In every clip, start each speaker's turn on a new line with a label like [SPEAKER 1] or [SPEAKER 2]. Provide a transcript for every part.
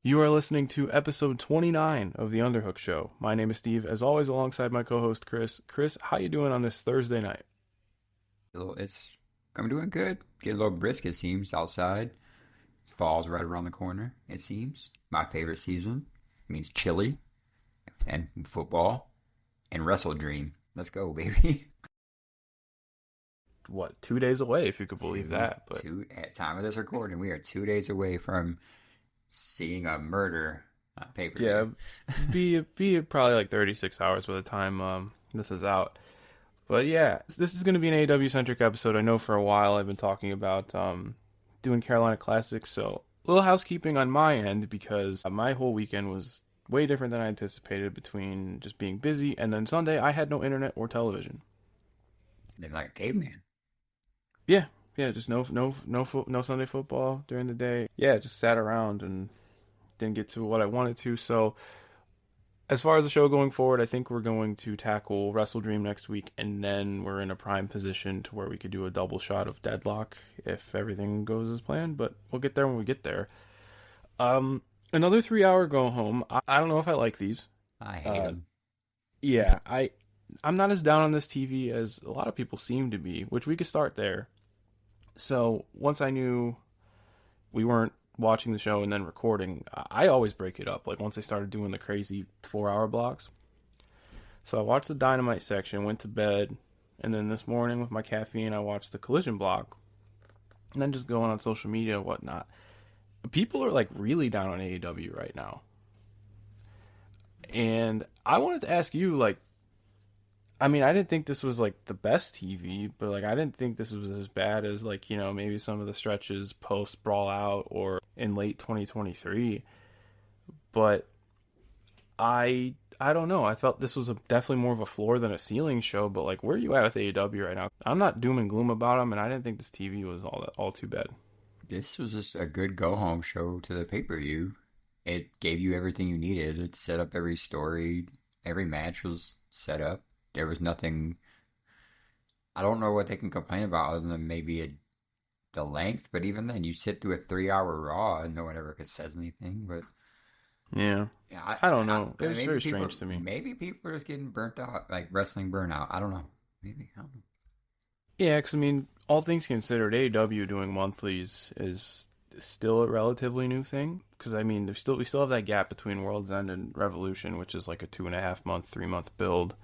[SPEAKER 1] You are listening to episode 29 of the Underhook Show. My name is Steve, as always, alongside my co-host Chris. Chris, how you doing on this Thursday night?
[SPEAKER 2] I'm doing good. Get a little brisk, it seems, outside. Fall's right around the corner, it seems. My favorite season. It means chili and football and WrestleDream. Let's go, baby.
[SPEAKER 1] What, 2 days away, if you could believe that. But
[SPEAKER 2] At time of this recording, we are 2 days away from seeing a murder on paper.
[SPEAKER 1] Yeah, be probably like 36 hours by the time this is out. But yeah, this is going to be an AEW-centric episode. I know for a while I've been talking about doing Carolina Classics, so a little housekeeping on my end because my whole weekend was way different than I anticipated between just being busy and then Sunday I had no internet or television.
[SPEAKER 2] They're like a caveman.
[SPEAKER 1] Yeah, just no Sunday football during the day. Yeah, just sat around and didn't get to what I wanted to. So as far as the show going forward, I think we're going to tackle WrestleDream next week, and then we're in a prime position to where we could do a double shot of Deadlock if everything goes as planned, but we'll get there when we get there. Another 3-hour go home. I don't know if I like these.
[SPEAKER 2] I hate them.
[SPEAKER 1] Yeah, I'm not as down on this TV as a lot of people seem to be, which we could start there. So once I knew we weren't watching the show and then recording, I always break it up. Like once they started doing the crazy 4-hour blocks. So I watched the Dynamite section, went to bed, and then this morning with my caffeine, I watched the Collision block. And then just going on social media and whatnot. People are like really down on AEW right now. And I wanted to ask you, like, I mean, I didn't think this was, like, the best TV, but, like, I didn't think this was as bad as, like, you know, maybe some of the stretches post-Brawl Out or in late 2023. But I don't know. I felt this was definitely more of a floor than a ceiling show, but, like, where are you at with AEW right now? I'm not doom and gloom about them, and I didn't think this TV was all too bad.
[SPEAKER 2] This was just a good go-home show to the pay-per-view. It gave you everything you needed. It set up every story. Every match was set up. There was nothing. I don't know what they can complain about other than maybe the length. But even then, you sit through a 3-hour Raw and no one ever says anything. But
[SPEAKER 1] yeah, I don't know. It was very strange to me.
[SPEAKER 2] Maybe people are just getting burnt out, like wrestling burnout. I don't know. Maybe I don't know.
[SPEAKER 1] Yeah, because I mean, all things considered, AEW doing monthlies is still a relatively new thing. Because I mean, we still have that gap between World's End and Revolution, which is like a 2.5 month, 3-month build.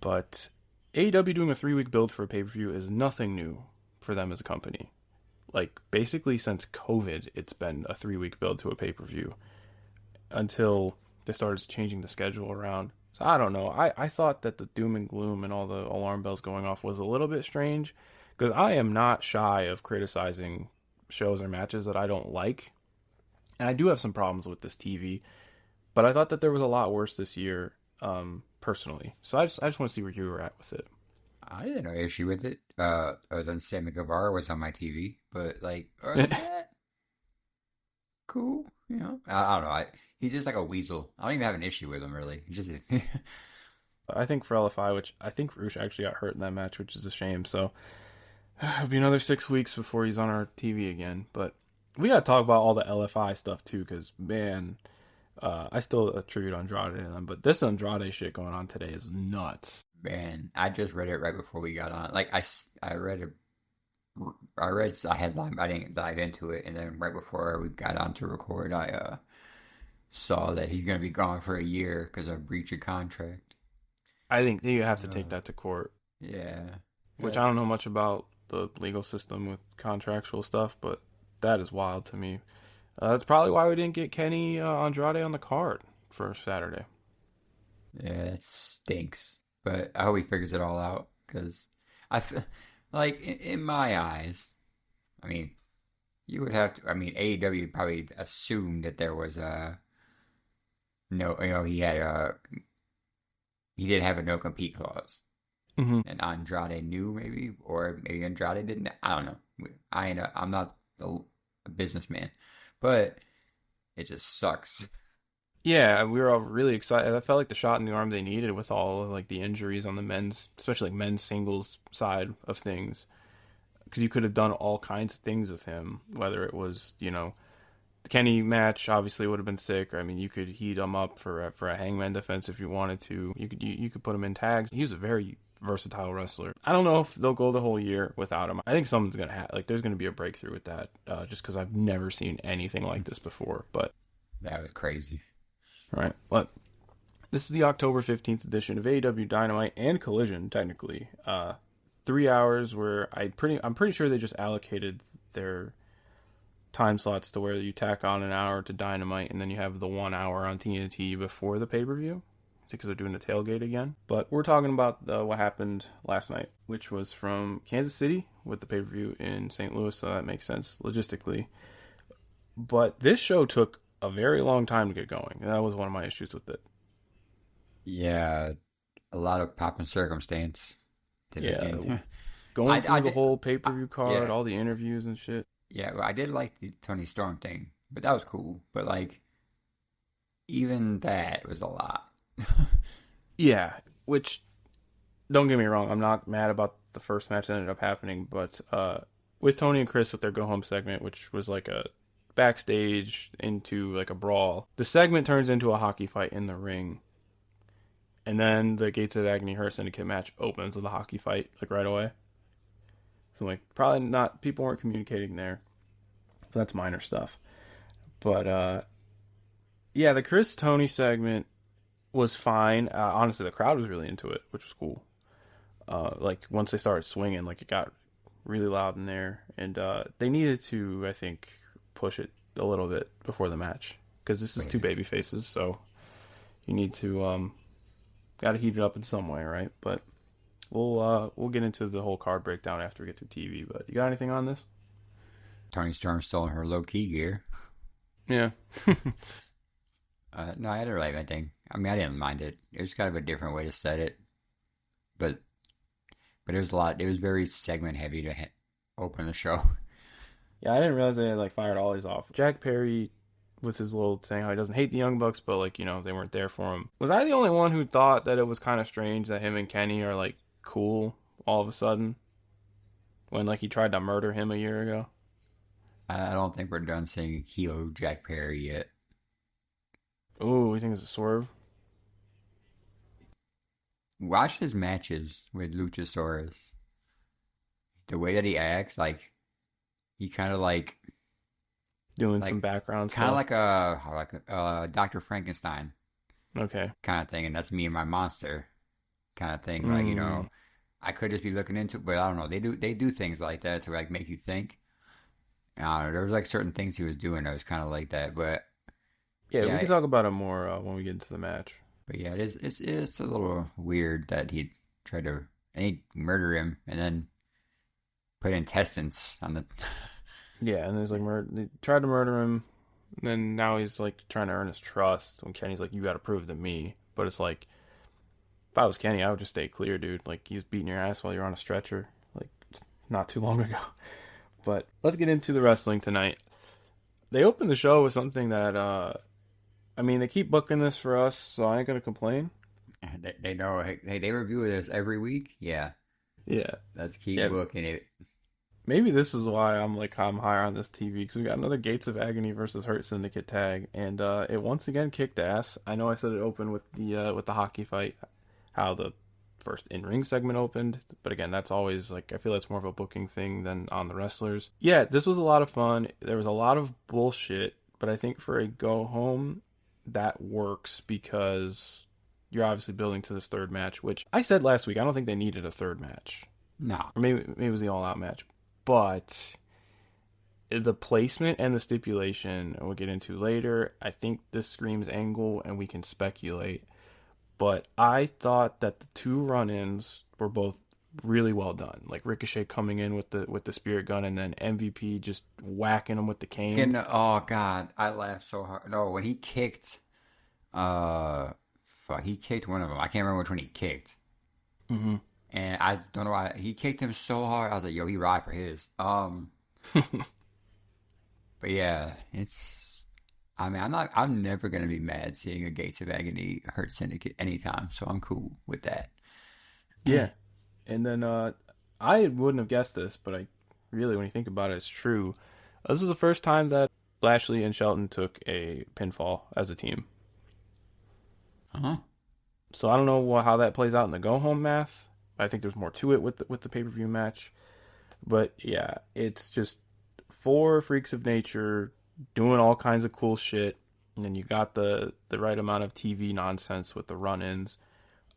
[SPEAKER 1] But AEW doing a 3-week build for a pay-per-view is nothing new for them as a company. Like, basically since COVID, it's been a 3-week build to a pay-per-view until they started changing the schedule around. So I don't know. I thought that the doom and gloom and all the alarm bells going off was a little bit strange because I am not shy of criticizing shows or matches that I don't like. And I do have some problems with this TV, but I thought that there was a lot worse this year. Personally, so I just want to see where you were at with it.
[SPEAKER 2] I didn't have no issue with it. Other than Sammy Guevara was on my TV, but like, other than that, cool. You know, I don't know. He's just like a weasel. I don't even have an issue with him really. He's just.
[SPEAKER 1] I think for LFI, which I think Roosh actually got hurt in that match, which is a shame. So it'll be another 6 weeks before he's on our TV again. But we got to talk about all the LFI stuff too, because man. I still attribute Andrade to them, but this Andrade shit going on today is nuts.
[SPEAKER 2] Man, I just read it right before we got on. Like I read a headline, but I didn't dive into it. And then right before we got on to record, I saw that he's going to be gone for a year because of breach of contract.
[SPEAKER 1] I think you have to take that to court.
[SPEAKER 2] Yeah.
[SPEAKER 1] Which I don't know much about the legal system with contractual stuff, but that is wild to me. That's probably why we didn't get Kenny Andrade on the card for Saturday.
[SPEAKER 2] Yeah, it stinks. But I hope he figures it all out. Because, like, in my eyes, I mean, you would have to, I mean, AEW probably assumed that there was no, you know, he didn't have a no-compete clause.
[SPEAKER 1] Mm-hmm.
[SPEAKER 2] And Andrade knew maybe, or maybe Andrade didn't. I don't know. I'm not a businessman. But it just sucks.
[SPEAKER 1] Yeah, we were all really excited. I felt like the shot in the arm they needed with all of like the injuries on the men's, especially like men's singles side of things. Because you could have done all kinds of things with him, whether it was, you know, The Kenny match obviously would have been sick. I mean, you could heat him up for a hangman defense if you wanted to. You could put him in tags. He was a very versatile wrestler. I don't know if they'll go the whole year without him. I think something's gonna happen. Like, there's gonna be a breakthrough with that. Just because I've never seen anything like this before. But
[SPEAKER 2] That was crazy.
[SPEAKER 1] right, but this is the October 15th edition of AEW Dynamite and Collision. Technically, 3 hours where I'm pretty sure they just allocated their time slots to where you tack on an hour to Dynamite and then you have the 1 hour on TNT before the pay-per-view because they're doing the tailgate again. But we're talking about what happened last night, which was from Kansas City with the pay-per-view in St. Louis, so that makes sense logistically. But this show took a very long time to get going. That was one of my issues with it.
[SPEAKER 2] Yeah, a lot of pop and circumstance.
[SPEAKER 1] Yeah, going through the whole pay-per-view card, all the interviews and shit.
[SPEAKER 2] Yeah, well, I did like the Tony Storm thing, but that was cool. But like, even that was a lot.
[SPEAKER 1] Yeah, which, don't get me wrong, I'm not mad about the first match that ended up happening, but with Tony and Chris with their go home segment, which was like a backstage into like a brawl, the segment turns into a hockey fight in the ring. And then the Gates of Agony Hurt Syndicate match opens with a hockey fight, like right away. So like, probably not, people weren't communicating there. But that's minor stuff. But yeah, the Chris Tony segment was fine. Honestly, the crowd was really into it, which was cool. Like once they started swinging, like it got really loud in there, and they needed to, I think, push it a little bit before the match because this is two baby faces, so you need to got to heat it up in some way, right? But we'll get into the whole card breakdown after we get to TV. But you got anything on this?
[SPEAKER 2] Tony Storm stole her low key gear.
[SPEAKER 1] Yeah.
[SPEAKER 2] No, I didn't like anything. I mean, I didn't mind it. It was kind of a different way to set it, but it was a lot. It was very segment heavy to open the show.
[SPEAKER 1] Yeah, I didn't realize they had like fired all these off. Jack Perry with his little saying how he doesn't hate the Young Bucks, but like, you know, they weren't there for him. Was I the only one who thought that it was kind of strange that him and Kenny are like cool all of a sudden when like he tried to murder him a year ago?
[SPEAKER 2] I don't think we're done saying heel Jack Perry yet.
[SPEAKER 1] Ooh, you think it's a swerve?
[SPEAKER 2] Watch his matches with Luchasaurus. The way that he acts, like he kind of like
[SPEAKER 1] doing some background
[SPEAKER 2] kind
[SPEAKER 1] stuff.
[SPEAKER 2] of like a Dr. Frankenstein
[SPEAKER 1] Okay.
[SPEAKER 2] kind of thing, and that's me and my monster kind of thing. Like, you know, I could just be looking into it, but I don't know. They do things like that to like make you think. I don't know. There was like certain things he was doing that was kind of like that, but
[SPEAKER 1] Yeah, we can talk about it more when we get into the match.
[SPEAKER 2] But yeah, it's a little weird that he tried to murder him and then put intestines on the.
[SPEAKER 1] Yeah, and there's like they tried to murder him, and then now he's like trying to earn his trust. When Kenny's like, "You got to prove to me," but it's like, if I was Kenny, I would just stay clear, dude. Like he was beating your ass while you're on a stretcher, like not too long ago. But let's get into the wrestling tonight. They opened the show with something that, I mean, they keep booking this for us, so I ain't gonna complain.
[SPEAKER 2] They know. Hey, they review this every week. Yeah.
[SPEAKER 1] Yeah.
[SPEAKER 2] Let's keep booking it.
[SPEAKER 1] Maybe this is why I'm higher on this TV, because we got another Gates of Agony versus Hurt Syndicate tag, and it once again kicked ass. I know I said it opened with the hockey fight, how the first in-ring segment opened, but again, that's always like, I feel that's more of a booking thing than on the wrestlers. Yeah, this was a lot of fun. There was a lot of bullshit, but I think for a go home, that works because you're obviously building to this third match, which I said last week, I don't think they needed a third match.
[SPEAKER 2] No.
[SPEAKER 1] Or maybe it was the all-out match. But the placement and the stipulation, we'll get into later, I think this screams angle, and we can speculate. But I thought that the two run-ins were both really well done. Like Ricochet coming in with the spirit gun, and then MVP just whacking him with the cane.
[SPEAKER 2] Oh God, I laughed so hard. No, when he kicked, he kicked one of them. I can't remember which one he kicked.
[SPEAKER 1] Mm-hmm.
[SPEAKER 2] And I don't know why he kicked him so hard. I was like, "Yo, he ride for his." But yeah, it's. I mean, I'm never gonna be mad seeing a Gates of Agony Hurt Syndicate anytime. So I'm cool with that.
[SPEAKER 1] Yeah, and then I wouldn't have guessed this, but I really, when you think about it, it's true. This is the first time that Lashley and Shelton took a pinfall as a team.
[SPEAKER 2] Uh-huh.
[SPEAKER 1] So I don't know how that plays out in the go home math. I think there's more to it with the pay per view match. But yeah, it's just four freaks of nature doing all kinds of cool shit, and then you got the right amount of TV nonsense with the run-ins.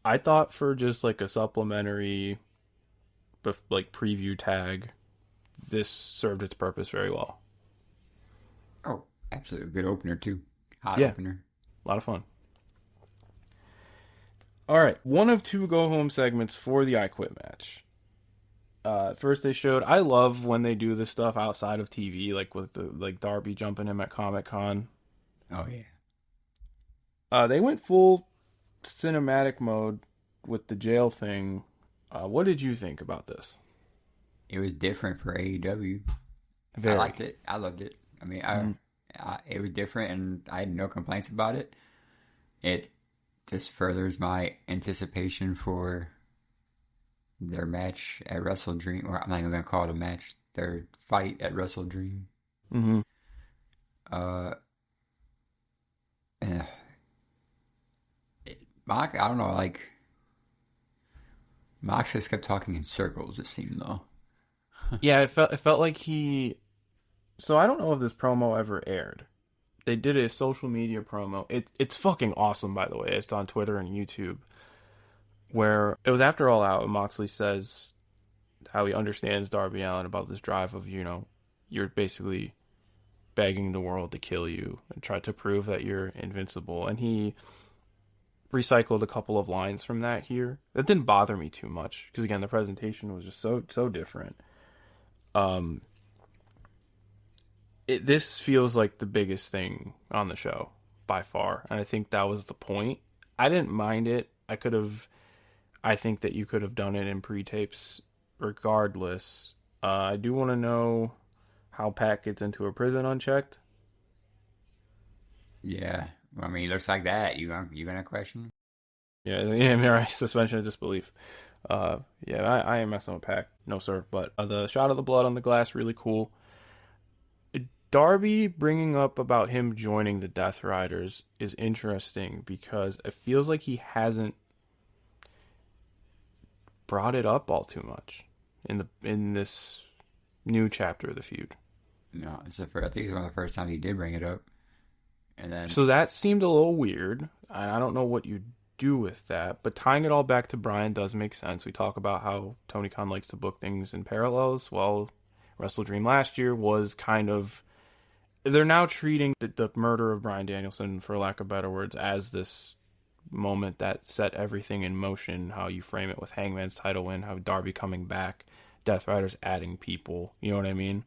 [SPEAKER 1] I thought for just like a supplementary, like preview tag, this served its purpose very well.
[SPEAKER 2] Oh, absolutely. Good opener, too. Hot
[SPEAKER 1] Yeah,
[SPEAKER 2] opener.
[SPEAKER 1] a lot of fun. All right, one of two go home segments for the I Quit match. First they showed. I love when they do this stuff outside of TV, like with the Darby jumping him at Comic-Con.
[SPEAKER 2] Oh, yeah.
[SPEAKER 1] They went full cinematic mode with the jail thing. What did you think about this?
[SPEAKER 2] It was different for AEW.
[SPEAKER 1] Very.
[SPEAKER 2] I liked it. I loved it. I mean, it was different, and I had no complaints about it. It just furthers my anticipation for their match at WrestleDream. Or I'm not even going to call it a match. Their fight at WrestleDream.
[SPEAKER 1] Mm-hmm.
[SPEAKER 2] Mox, I don't know, like, Mox just kept talking in circles, it seemed, though.
[SPEAKER 1] Yeah, it felt like he. So I don't know if this promo ever aired. They did a social media promo. It's fucking awesome, by the way. It's on Twitter and YouTube. Where it was after All Out, and Moxley says how he understands Darby Allin about this drive of, you're basically begging the world to kill you and try to prove that you're invincible. And he recycled a couple of lines from that here. That didn't bother me too much because, again, the presentation was just so different. This feels like the biggest thing on the show by far, and I think that was the point. I didn't mind it. I think that you could have done it in pre-tapes regardless. I do want to know how Pat gets into a prison unchecked.
[SPEAKER 2] Yeah. I mean, it looks like that. You gonna question?
[SPEAKER 1] Yeah, right. Suspension of disbelief. I ain't messing with Pac. No, sir. But the shot of the blood on the glass, really cool. Darby bringing up about him joining the Death Riders is interesting because it feels like he hasn't brought it up all too much in this new chapter of the feud.
[SPEAKER 2] No, I think it's one of the first times he did bring it up. And then
[SPEAKER 1] So that seemed a little weird. I don't know what you do with that, but tying it all back to Bryan does make sense. We talk about how Tony Khan likes to book things in parallels. Well, WrestleDream last year was kind of... They're now treating the murder of Bryan Danielson, for lack of better words, as this moment that set everything in motion. How you frame it with Hangman's title win, how Darby coming back, Death Riders adding people. You know what I mean?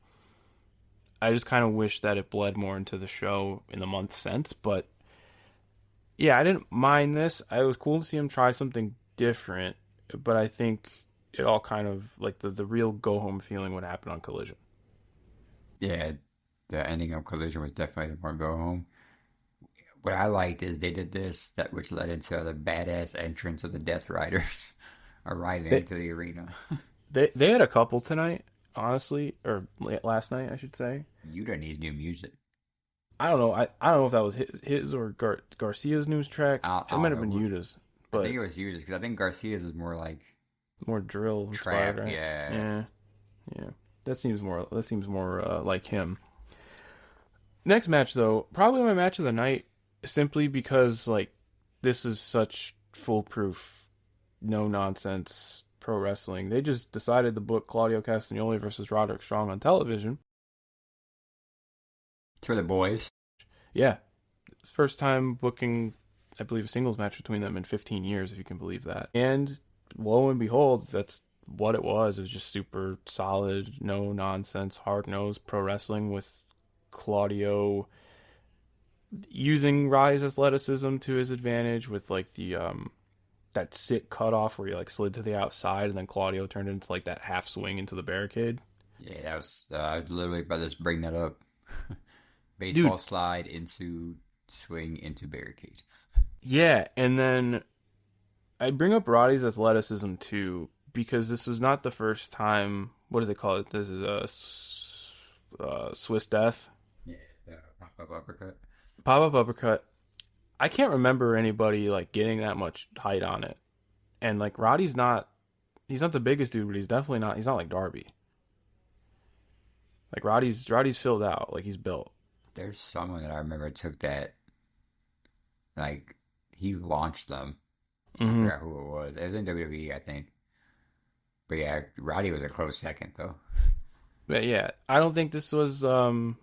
[SPEAKER 1] I just kind of wish that it bled more into the show in the months since. But yeah, I didn't mind this. It was cool to see him try something different. But I think it all kind of, like, the real go-home feeling would happen on Collision.
[SPEAKER 2] yeah, the ending of Collision was definitely the more go home. What I liked is they did this, that which led into the badass entrance of the Death Riders arriving into the arena.
[SPEAKER 1] They had a couple tonight, honestly, or last night, I should say.
[SPEAKER 2] Yuta needs new music.
[SPEAKER 1] I don't know. I don't know if that was his or Garcia's news track. It might have been Yuta's, but
[SPEAKER 2] I think it was Yuta's because I think Garcia's is more like
[SPEAKER 1] more drill
[SPEAKER 2] trap.
[SPEAKER 1] inspired, right?
[SPEAKER 2] Yeah.
[SPEAKER 1] That seems more like him. Next match, though, probably my match of the night, simply because, like, this is such foolproof, no nonsense pro wrestling. They just decided to book Claudio Castagnoli versus Roderick Strong on television.
[SPEAKER 2] For the boys.
[SPEAKER 1] Yeah. First time booking, I believe, a singles match between them in 15 years, if you can believe that. And lo and behold, that's what it was. It was just super solid, no nonsense, hard-nosed pro wrestling with Claudio using Rye's athleticism to his advantage with, like, the that sit cutoff where he, like, slid to the outside and then Claudio turned into, like, that half swing into the barricade.
[SPEAKER 2] Yeah, that was I was literally about to bring that up. Baseball slide into swing into barricade.
[SPEAKER 1] Yeah, and then I bring up Roddy's athleticism too because this was not the first time. What do they call it? This is a Swiss Death.
[SPEAKER 2] Yeah, Pop uppercut.
[SPEAKER 1] Pop up uppercut. I can't remember anybody like getting that much height on it. And like Roddy's not he's not the biggest dude, but he's definitely not he's not like Darby. Like Roddy's filled out, like he's built.
[SPEAKER 2] There's someone that I remember took that, like, he launched them. I
[SPEAKER 1] Mm-hmm.
[SPEAKER 2] forgot who it was. It was in WWE, I think. But yeah, Roddy was a close second, though.
[SPEAKER 1] But yeah, I don't think this was the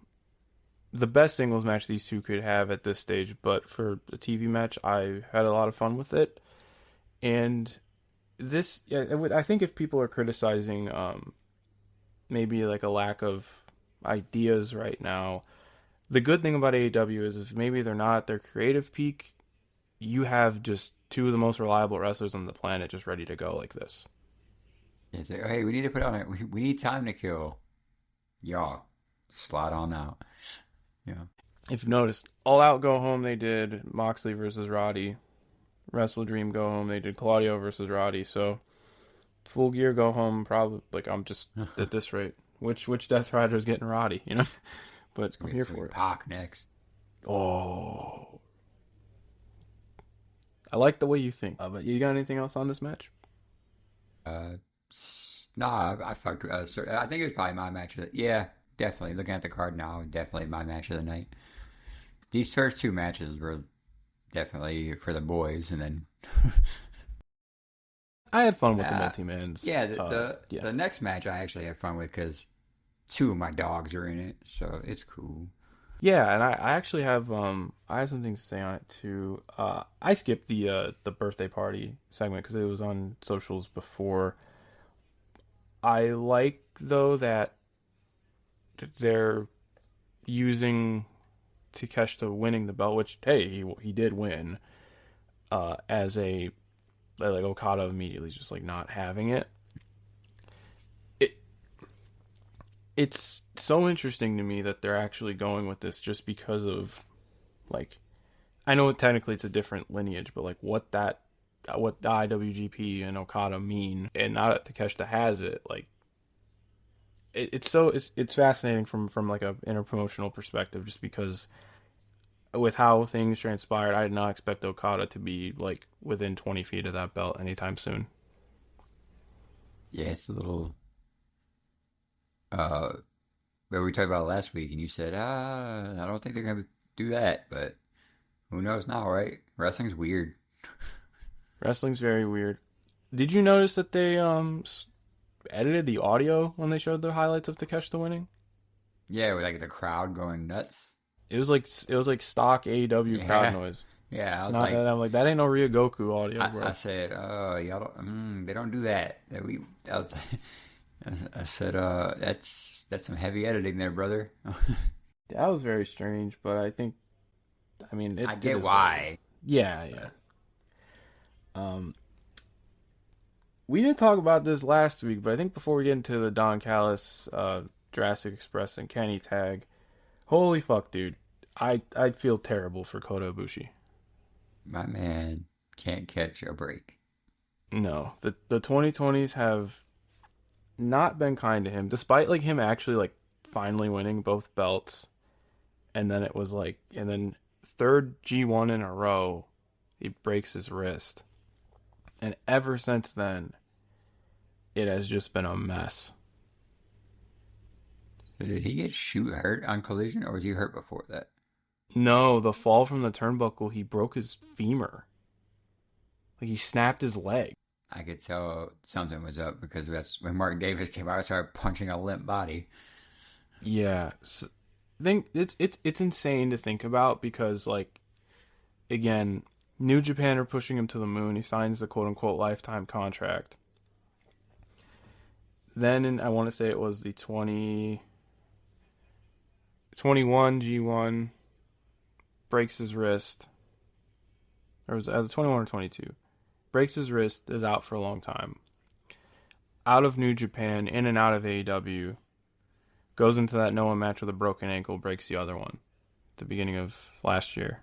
[SPEAKER 1] best singles match these two could have at this stage, but for a TV match, I had a lot of fun with it. And this, yeah, I think if people are criticizing maybe like a lack of ideas right now, the good thing about AEW is if maybe they're not at their creative peak, you have just two of the most reliable wrestlers on the planet just ready to go like this.
[SPEAKER 2] It's like, hey, we need to put on it. We need time to kill. Y'all, slot on out. Yeah.
[SPEAKER 1] If you've noticed, All Out Go Home they did Moxley versus Roddy. WrestleDream Go Home they did Claudio versus Roddy. So Full Gear Go Home probably like I'm just at this rate. Which Death Rider is getting Roddy, you know? But I'm here for it.
[SPEAKER 2] Pac next.
[SPEAKER 1] Oh, I like the way you think. But you got anything else on this match?
[SPEAKER 2] Uh, nah, I fucked. I think it was probably my match of the. Yeah, definitely. Looking at the card now, definitely my match of the night. These first two matches were definitely for the boys, and then
[SPEAKER 1] I had fun with the multi-mans.
[SPEAKER 2] yeah, the next match I actually had fun with because two of my dogs are in it, so it's cool.
[SPEAKER 1] Yeah, and I actually have I have some things to say on it too. I skipped the birthday party segment because it was on socials before. I like though that they're using Takeshita winning the belt, which hey he did win, as a like Okada immediately just like not having it. It's so interesting to me that they're actually going with this just because of like I know technically it's a different lineage, but like what the IWGP and Okada mean, and now that Takeshita has it, like it's fascinating from like a interpromotional perspective, just because with how things transpired, I did not expect Okada to be like within 20 feet of that belt anytime soon.
[SPEAKER 2] Yeah, it's a little. But we talked about it last week, and you said, I don't think they're gonna do that, but who knows now, right? Wrestling's weird.
[SPEAKER 1] Wrestling's very weird. Did you notice that they edited the audio when they showed the highlights of Takeshita winning?
[SPEAKER 2] Yeah, with like the crowd going nuts.
[SPEAKER 1] It was like stock AEW crowd noise.
[SPEAKER 2] Yeah, I was
[SPEAKER 1] Not, and I'm like, that ain't no Ryogoku audio, bro.
[SPEAKER 2] I said, oh, y'all don't, they don't do that. I said, that's some heavy editing there, brother.
[SPEAKER 1] That was very strange, but I think, I mean,
[SPEAKER 2] I get why.
[SPEAKER 1] Yeah. We didn't talk about this last week, but I think before we get into the Don Callis, Jurassic Express, and Kenny tag, holy fuck, dude, I'd feel terrible for Kota Ibushi.
[SPEAKER 2] My man can't catch a break.
[SPEAKER 1] No, the 2020s have not been kind to him, despite like him actually like finally winning both belts, and then it was like, and then third G1 in a row, he breaks his wrist, and ever since then, it has just been a mess.
[SPEAKER 2] So did he get hurt on Collision, or was he hurt before that?
[SPEAKER 1] No, the fall from the turnbuckle, he broke his femur. Like he snapped his leg.
[SPEAKER 2] I could tell something was up because that's when Mark Davis came out. I started punching a limp body.
[SPEAKER 1] Yeah, so, think it's insane to think about because like, again, New Japan are pushing him to the moon. He signs the quote unquote lifetime contract. Then I want to say it was the 21 G1 breaks his wrist. Or was it 21 or 22? Breaks his wrist, is out for a long time. Out of New Japan, in and out of AEW. Goes into that Noah match with a broken ankle, breaks the other one. At the beginning of last year.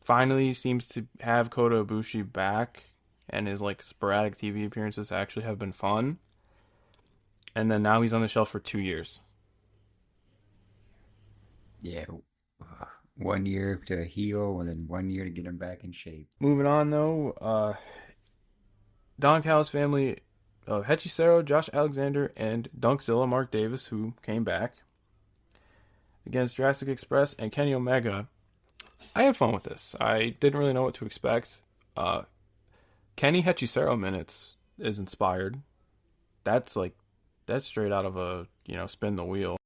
[SPEAKER 1] Finally seems to have Kota Ibushi back, and his like sporadic TV appearances actually have been fun. And then now he's on the shelf for 2 years.
[SPEAKER 2] Yeah, 1 year to heal, and then 1 year to get him back in shape.
[SPEAKER 1] Moving on though, Don Callis family of Hechicero, Josh Alexander, and Dunkzilla Mark Davis, who came back against Jurassic Express and Kenny Omega. I had fun with this. I didn't really know what to expect. Uh, Kenny Hechicero minutes is inspired. That's like that's straight out of a spin the wheel.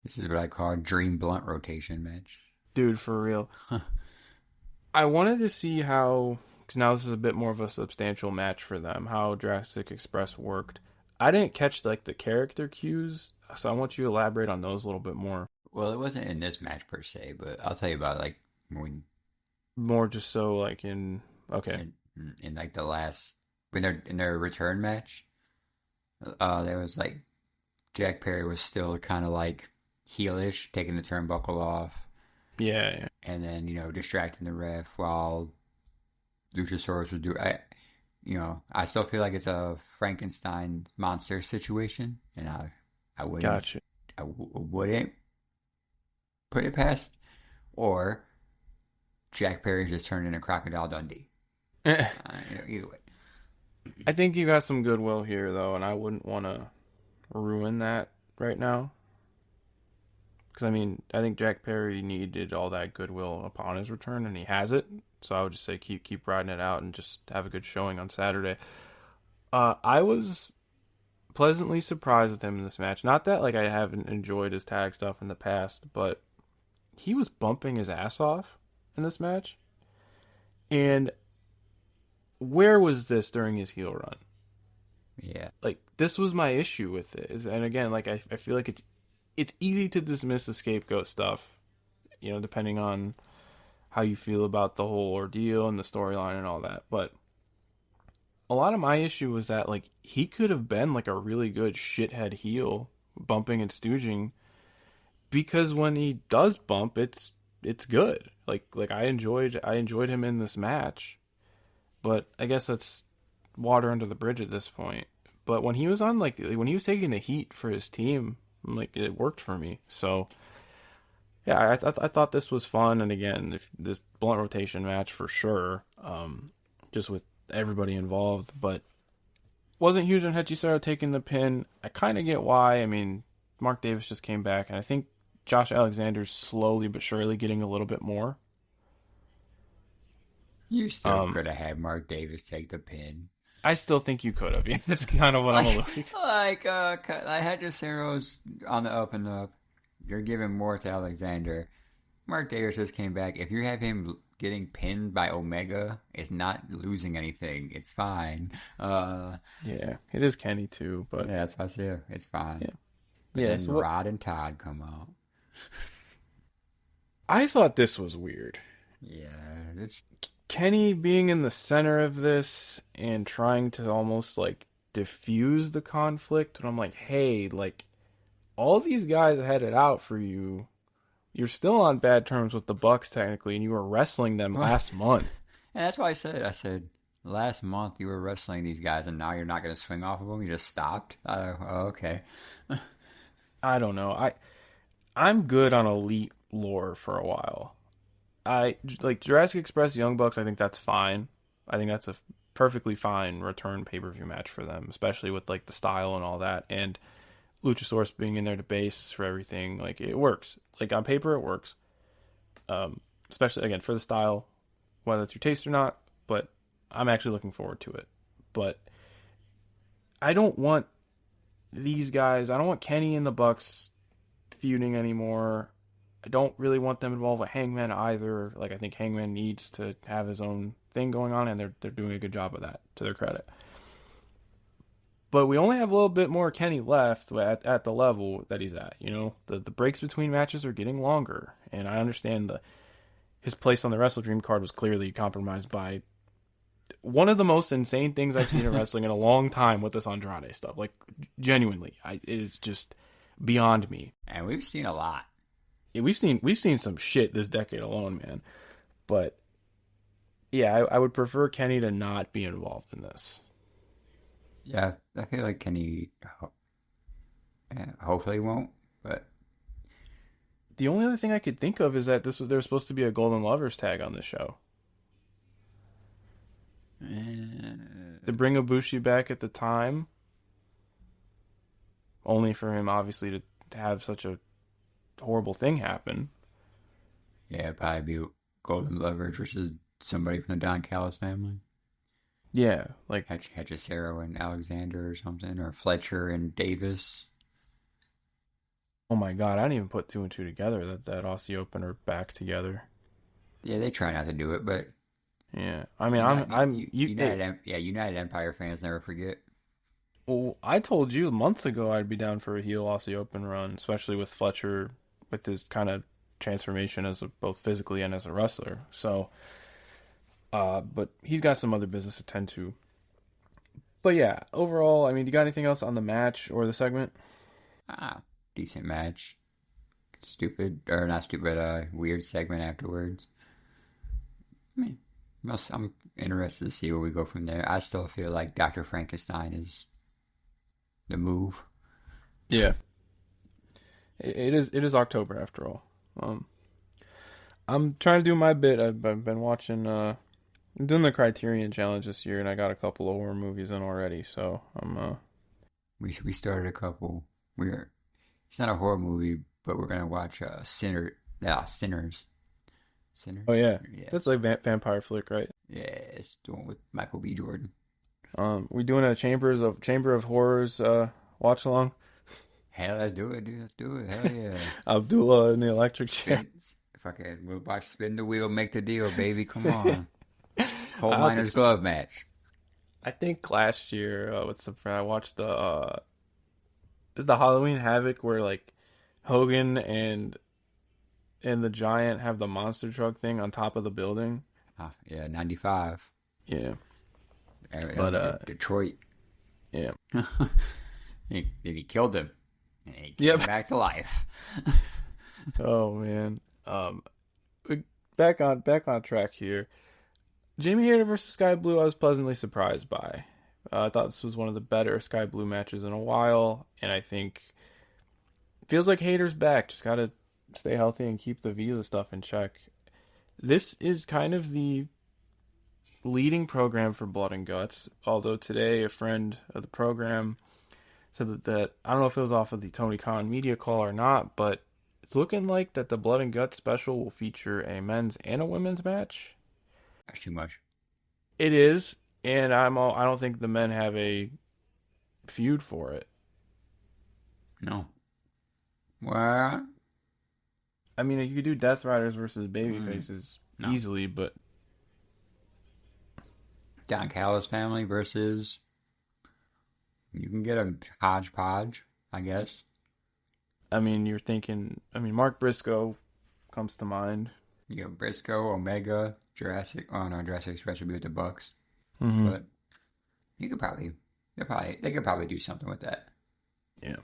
[SPEAKER 2] This is what I call a dream blunt rotation match.
[SPEAKER 1] Dude, for real. I wanted to see how, because now this is a bit more of a substantial match for them, how Jurassic Express worked. I didn't catch like the character cues, so I want you to elaborate on those a little bit more.
[SPEAKER 2] Well, it wasn't in this match per se, but I'll tell you about like when
[SPEAKER 1] More just so like okay.
[SPEAKER 2] in like the last when they're in their return match. There was like Jack Perry was still kind of like heelish, taking the turnbuckle off,
[SPEAKER 1] Yeah.
[SPEAKER 2] and then distracting the ref while Luchasaurus would do. I still feel like it's a Frankenstein monster situation, and I wouldn't,
[SPEAKER 1] Gotcha.
[SPEAKER 2] wouldn't put it past, or Jack Perry just turned into Crocodile Dundee. Either way.
[SPEAKER 1] I think you got some goodwill here though, and I wouldn't want to ruin that right now. Because, I mean, I think Jack Perry needed all that goodwill upon his return, and he has it. So I would just say keep riding it out and just have a good showing on Saturday. I was pleasantly surprised with him in this match. Not that like I haven't enjoyed his tag stuff in the past, but he was bumping his ass off in this match. And where was this during his heel run?
[SPEAKER 2] Yeah.
[SPEAKER 1] Like, this was my issue with it. And again, like I feel like it's easy to dismiss the scapegoat stuff, depending on how you feel about the whole ordeal and the storyline and all that. But a lot of my issue was that like he could have been like a really good shithead heel, bumping and stooging, because when he does bump, it's good. Like I enjoyed him in this match, but I guess that's water under the bridge at this point. But when he was on when he was taking the heat for his team, like it worked for me. So yeah, I thought this was fun, and again, this blunt rotation match for sure, just with everybody involved. But wasn't huge on Hechicero taking the pin. I kind of get why. I mean, Mark Davis just came back, and I think Josh Alexander's slowly but surely getting a little bit more.
[SPEAKER 2] You still could have had Mark Davis take the pin.
[SPEAKER 1] I still think you could have. Yeah, that's kind of what I'm alluding to.
[SPEAKER 2] I had Cesaro's on the up and up. You're giving more to Alexander. Mark Davis just came back. If you have him getting pinned by Omega, it's not losing anything. It's fine.
[SPEAKER 1] Yeah, it is Kenny too, but
[SPEAKER 2] yeah, that's what I said. It's fine.
[SPEAKER 1] Yeah,
[SPEAKER 2] But
[SPEAKER 1] yeah.
[SPEAKER 2] then
[SPEAKER 1] So
[SPEAKER 2] Rod and Todd come out.
[SPEAKER 1] I thought this was weird.
[SPEAKER 2] Yeah, it's
[SPEAKER 1] Kenny being in the center of this and trying to almost like diffuse the conflict. And I'm like, hey, like all these guys had it out for you. You're still on bad terms with the Bucks technically, and you were wrestling them last month.
[SPEAKER 2] And that's why I said last month you were wrestling these guys, and now you're not going to swing off of them. You just stopped. Okay.
[SPEAKER 1] I don't know. I'm good on Elite lore for a while. I like Jurassic Express Young Bucks. I think that's fine. I think that's a perfectly fine return pay-per-view match for them, especially with like the style and all that, and Luchasaurus being in there to base for everything. Like it works. Like on paper, it works. Especially again for the style, whether it's your taste or not. But I'm actually looking forward to it. But I don't want these guys. I don't want Kenny and the Bucks feuding anymore. I don't really want them involved with Hangman either. Like I think Hangman needs to have his own thing going on, and they're doing a good job of that, to their credit. But we only have a little bit more Kenny left at the level that he's at. The breaks between matches are getting longer, and I understand his place on the WrestleDream card was clearly compromised by one of the most insane things I've seen in wrestling in a long time with this Andrade stuff. Like genuinely, it is just beyond me.
[SPEAKER 2] And we've seen a lot.
[SPEAKER 1] We've seen some shit this decade alone, man. But yeah, I would prefer Kenny to not be involved in this.
[SPEAKER 2] Yeah, I feel like Kenny hopefully won't, but
[SPEAKER 1] The only other thing I could think of is that there was supposed to be a Golden Lovers tag on this show to bring Ibushi back at the time, only for him obviously to have such a horrible thing happen.
[SPEAKER 2] Yeah, probably be Golden Lovers versus somebody from the Don Callis family.
[SPEAKER 1] Yeah, like
[SPEAKER 2] Hechicero and Alexander or something, or Fletcher and Davis.
[SPEAKER 1] oh my god, I didn't even put two and two together that Aussie Open are back together.
[SPEAKER 2] Yeah, they try not to do it, but
[SPEAKER 1] Yeah, I mean,
[SPEAKER 2] United Empire fans never forget.
[SPEAKER 1] Well, I told you months ago I'd be down for a heel Aussie Open run, especially with Fletcher with his kind of transformation both physically and as a wrestler. So, but he's got some other business to tend to. But yeah, overall, I mean, you got anything else on the match or the segment?
[SPEAKER 2] Decent match. Stupid, or not stupid, weird segment afterwards. I mean, I'm interested to see where we go from there. I still feel like Dr. Frankenstein is the move.
[SPEAKER 1] Yeah. It is October after all. I'm trying to do my bit. I've been watching I'm doing the Criterion Challenge this year, and I got a couple of horror movies in already, so I'm
[SPEAKER 2] We started a couple. It's not a horror movie, but we're gonna watch Sinners. Sinners.
[SPEAKER 1] oh yeah.
[SPEAKER 2] Yeah.
[SPEAKER 1] That's like vampire flick, right?
[SPEAKER 2] Yeah, it's the one with Michael B. Jordan.
[SPEAKER 1] We doing a Chamber of Horrors watch along.
[SPEAKER 2] Hell, let's do it, dude. Let's do it. Hell yeah.
[SPEAKER 1] Abdullah in the electric chair.
[SPEAKER 2] We'll watch Spin the Wheel, make the deal, baby. Come on. Coal Miner's Glove match.
[SPEAKER 1] I think last year with some friend I watched is the Halloween Havoc where like Hogan and the Giant have the monster truck thing on top of the building.
[SPEAKER 2] Yeah, 95.
[SPEAKER 1] Yeah.
[SPEAKER 2] But Detroit.
[SPEAKER 1] Yeah.
[SPEAKER 2] He killed him. And he came back to life.
[SPEAKER 1] Oh man. Back on track here. Jamie Hayter versus Sky Blue, I was pleasantly surprised by. I thought this was one of the better Sky Blue matches in a while, and I think it feels like Hayter's back. Just gotta stay healthy and keep the visa stuff in check. This is kind of the leading program for Blood and Guts, although today a friend of the program said that I don't know if it was off of the Tony Khan media call or not, but it's looking like that the Blood and Guts special will feature a men's and a women's match.
[SPEAKER 2] That's too much.
[SPEAKER 1] It is, and I don't think the men have a feud for it.
[SPEAKER 2] No. Well,
[SPEAKER 1] I mean, you could do Death Riders versus Babyfaces easily, but
[SPEAKER 2] Don Callis family versus you can get a hodgepodge, I guess.
[SPEAKER 1] I mean, Mark Briscoe comes to mind.
[SPEAKER 2] You have Briscoe, Omega, Jurassic. Oh no, Jurassic Express would be with the Bucks.
[SPEAKER 1] Mm-hmm.
[SPEAKER 2] But they could probably do something with that. Yeah.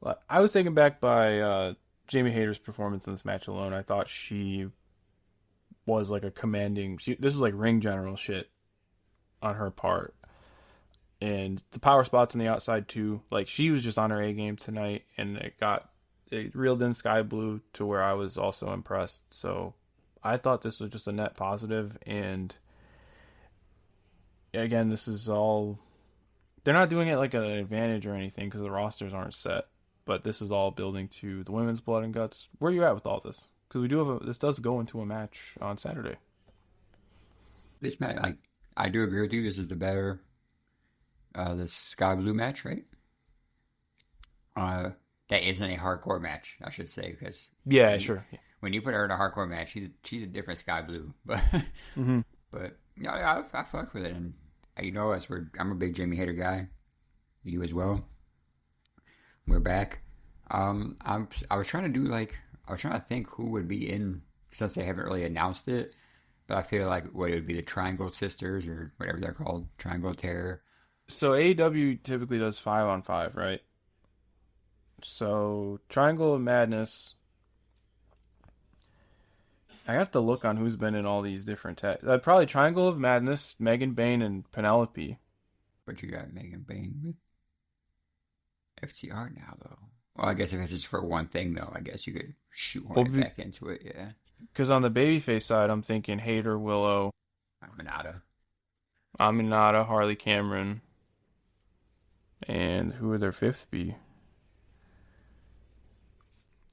[SPEAKER 1] Well, I was taken back by Jamie Hayter's performance in this match alone. I thought she was like a commanding. This was like ring general shit on her part, and the power spots on the outside too. Like she was just on her A game tonight, and it reeled in Sky Blue to where I was also impressed. So I thought this was just a net positive, and again, this is all. They're not doing it like an advantage or anything because the rosters aren't set. But this is all building to the women's Blood and Guts. Where are you at with all this? Because this does go into a match on Saturday.
[SPEAKER 2] This match, I do agree with you. This is the better, the Sky Blue match, right? That isn't a hardcore match, I should say, because
[SPEAKER 1] sure.
[SPEAKER 2] When you put her in a hardcore match, she's a different Sky Blue, but but yeah, I fuck with it, and I'm a big Jamie Hayter guy. You as well. We're back. I was trying to think who would be in, since they haven't really announced it, but I feel like it would be the Triangle Sisters or whatever they're called, Triangle Terror.
[SPEAKER 1] So AEW typically does 5-on-5, right? So Triangle of Madness. I have to look on who's been in all these different tags. Probably Triangle of Madness, Megan Bayne, and Penelope.
[SPEAKER 2] But you got Megan Bayne with FTR now, though. Well, I guess if it's just for one thing, though, I guess you could shoehorn
[SPEAKER 1] Well,
[SPEAKER 2] it back into it. Yeah.
[SPEAKER 1] because on the babyface side, I'm thinking Hater, Willow,
[SPEAKER 2] Aminata.
[SPEAKER 1] Aminata, Harley Cameron, and who would their fifth be?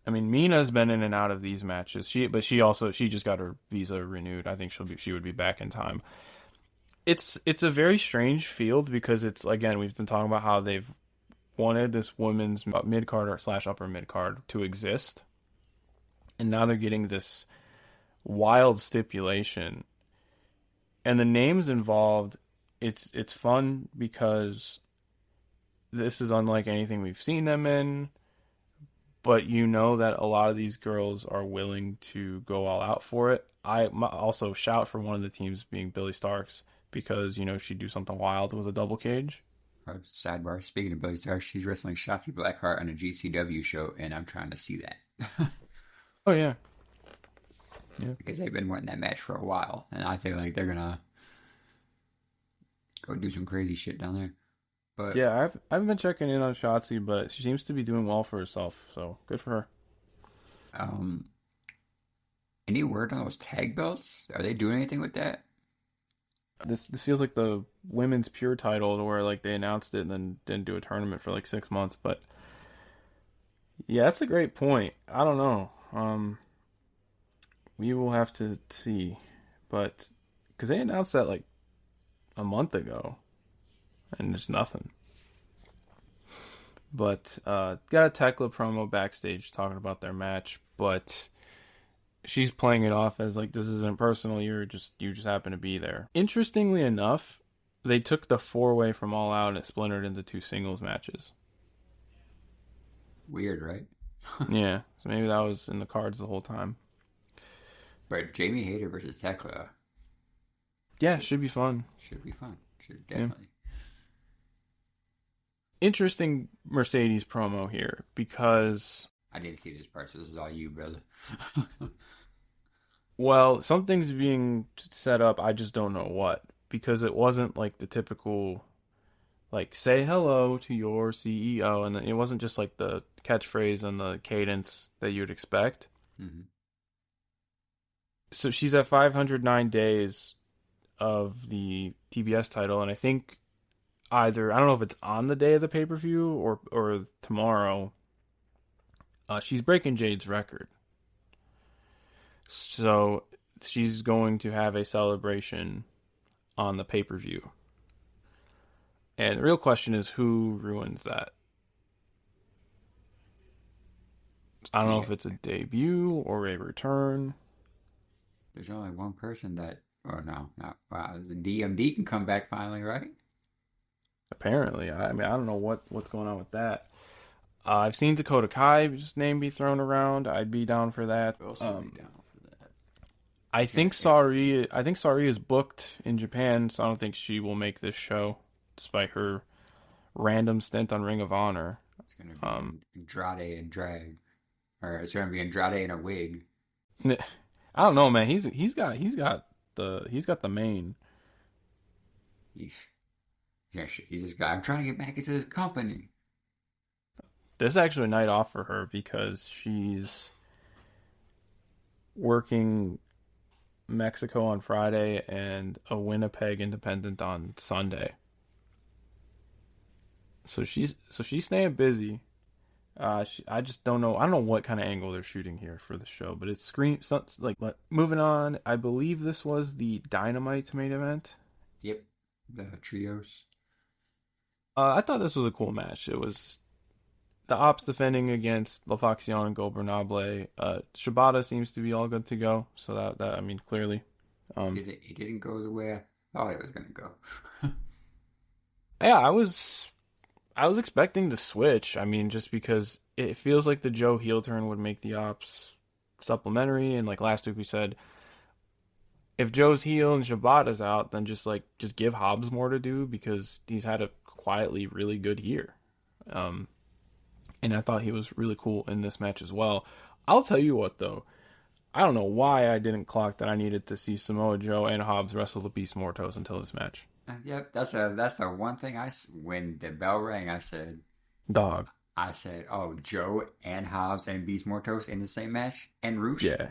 [SPEAKER 1] I mean, Mina's been in and out of these matches. She just got her visa renewed. I think she would be back in time. It's a very strange field because it's, again, we've been talking about how they've wanted this women's mid card or slash upper mid card to exist, and now they're getting this wild stipulation, and the names involved. It's fun because this is unlike anything we've seen them in. But you know that a lot of these girls are willing to go all out for it. I also shout for one of the teams being Billy Starks because, she'd do something wild with a double cage.
[SPEAKER 2] Sidebar, speaking of Billy Starks, she's wrestling Shotzi Blackheart on a GCW show, and I'm trying to see that.
[SPEAKER 1] Oh, yeah. Yeah.
[SPEAKER 2] Because they've been wanting that match for a while, and I feel like they're going to go do some crazy shit down there. But
[SPEAKER 1] yeah, I've been checking in on Shotzi, but she seems to be doing well for herself, so good for her.
[SPEAKER 2] Any word on those tag belts? Are they doing anything with that?
[SPEAKER 1] This feels like the women's pure title, to where like they announced it and then didn't do a tournament for like 6 months. But yeah, that's a great point. I don't know. We will have to see, but because they announced that like a month ago, and there's nothing. But got a Tekla promo backstage talking about their match, but she's playing it off as like this isn't personal. You just happen to be there. Interestingly enough, they took the 4-way from All Out and it splintered into 2 singles matches.
[SPEAKER 2] Weird, right?
[SPEAKER 1] Yeah, so maybe that was in the cards the whole time.
[SPEAKER 2] But Jamie Hayter versus Tekla.
[SPEAKER 1] Yeah, should be fun.
[SPEAKER 2] Should be fun. Should definitely.
[SPEAKER 1] Yeah. Interesting Mercedes promo here because
[SPEAKER 2] I didn't see this part, so this is all you, brother.
[SPEAKER 1] well, something's being set up. I just don't know what, because it wasn't like the typical, like, say hello to your CEO, and it wasn't just like the catchphrase and the cadence that you'd expect.
[SPEAKER 2] Mm-hmm.
[SPEAKER 1] So she's at 509 days of the TBS title, and I think I don't know if it's on the day of the pay-per-view or tomorrow, she's breaking Jade's record. So she's going to have a celebration on the pay-per-view. And the real question is, who ruins that? I don't know if it's a debut or a return.
[SPEAKER 2] There's only one person that... Oh, no. Not, wow, the DMD can come back finally, right?
[SPEAKER 1] Apparently. I mean, I don't know what's going on with that. I've seen Dakota Kai's name be thrown around. I'd be down for that.
[SPEAKER 2] Also be down for that.
[SPEAKER 1] I think Sari is booked in Japan, so I don't think she will make this show, despite her random stint on Ring of Honor.
[SPEAKER 2] It's going to be Andrade and drag. Or it's going to be Andrade in a wig.
[SPEAKER 1] I don't know, man. He's got the main.
[SPEAKER 2] He's just got. I'm trying to get back into this company.
[SPEAKER 1] This is actually a night off for her because she's working Mexico on Friday and a Winnipeg Independent on Sunday. So she's staying busy. I just don't know. I don't know what kind of angle they're shooting here for the show, but it's like. But moving on, I believe this was the Dynamite main event.
[SPEAKER 2] Yep, the trios.
[SPEAKER 1] I thought this was a cool match. It was the Ops defending against La Facción and Gobernable. Shibata seems to be all good to go. So that I mean, clearly.
[SPEAKER 2] It didn't go the way I thought it was going to go.
[SPEAKER 1] Yeah, I was expecting to switch. I mean, just because it feels like the Joe heel turn would make the Ops supplementary. And like last week we said, if Joe's heel and Shibata's out, then just give Hobbs more to do because he's had a quietly really good year. And I thought he was really cool in this match as well. I'll tell you what, though. I don't know why I didn't clock that I needed to see Samoa Joe and Hobbs wrestle the Beast Mortos until this match.
[SPEAKER 2] Yep, that's the one thing when the bell rang, I said,
[SPEAKER 1] Dog.
[SPEAKER 2] I said, "Oh, Joe and Hobbs and Beast Mortos in the same match, and Roosh."
[SPEAKER 1] Yeah,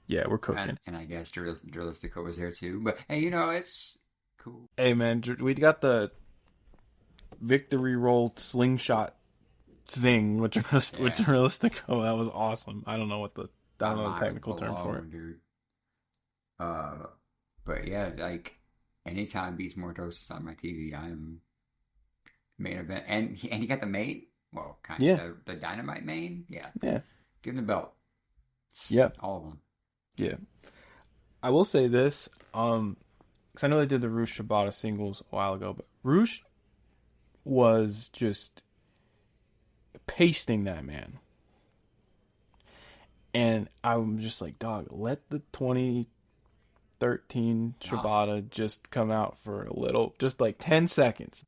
[SPEAKER 1] yeah, we're cooking.
[SPEAKER 2] And I guess Drilistico was there too. But hey, it's cool.
[SPEAKER 1] Hey man, we got the victory roll slingshot thing, which
[SPEAKER 2] Yeah,
[SPEAKER 1] Realistico. That was awesome. I
[SPEAKER 2] my
[SPEAKER 1] don't know the
[SPEAKER 2] mind was
[SPEAKER 1] technical term for it.
[SPEAKER 2] blown, dude. Uh, but yeah, like anytime Beast Mortos is on my TV, I am main event, and he got the main. Well, kind
[SPEAKER 1] Yeah,
[SPEAKER 2] of the Dynamite main. Yeah,
[SPEAKER 1] yeah,
[SPEAKER 2] give him the belt.
[SPEAKER 1] yeah,
[SPEAKER 2] All of them.
[SPEAKER 1] yeah. I will say this, because I know they did the Roosh Shibata singles a while ago, but Roosh was just pasting that man, and I'm just like, dog, let the 2013 Shibata just come out for a little, just like 10 seconds.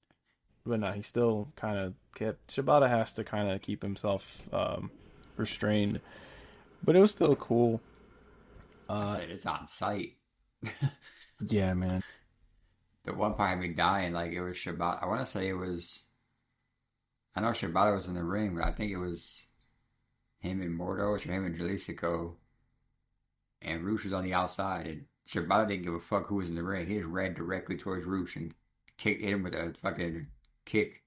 [SPEAKER 1] But no, he still kind of kept. Shibata has to kind of keep himself restrained, but it was still cool.
[SPEAKER 2] I said it's on site.
[SPEAKER 1] Yeah, man.
[SPEAKER 2] The one part had me dying. Like it was Shibata. I want to say it was. I know Shibata was in the ring, but I think it was him and Mordos or him and Jalisco, and Roosh was on the outside, and Shibata didn't give a fuck who was in the ring. He just ran directly towards Roosh and hit him with a fucking kick.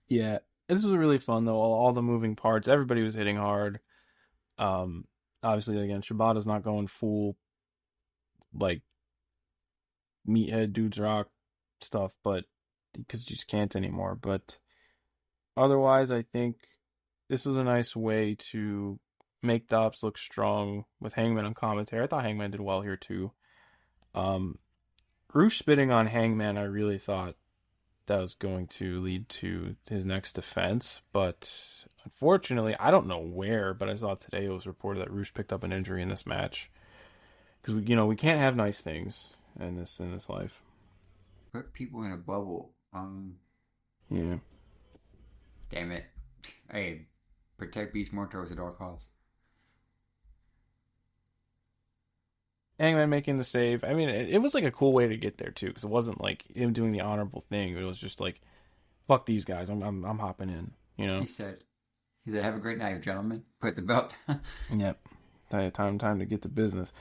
[SPEAKER 1] Yeah, this was really fun though. All the moving parts, everybody was hitting hard. Obviously, again, Shibata's not going full like meathead dudes rock stuff, but because you just can't anymore. But otherwise, I think this was a nice way to make Dobbs look strong with Hangman on commentary. I thought Hangman did well here too. Roosh spitting on Hangman, I really thought that was going to lead to his next defense, but unfortunately, I don't know where, but I saw today it was reported that Roosh picked up an injury in this match because we can't have nice things in this life.
[SPEAKER 2] Put people in a bubble.
[SPEAKER 1] Yeah.
[SPEAKER 2] Damn it. Hey, protect Beast Mortos at all costs.
[SPEAKER 1] Hangman making the save. I mean, it was like a cool way to get there too, because it wasn't like him doing the honorable thing. It was just like, fuck these guys. I'm hopping in. You know.
[SPEAKER 2] He said, "Have a great night, gentlemen. Put the belt."
[SPEAKER 1] Yep. Time to get to business.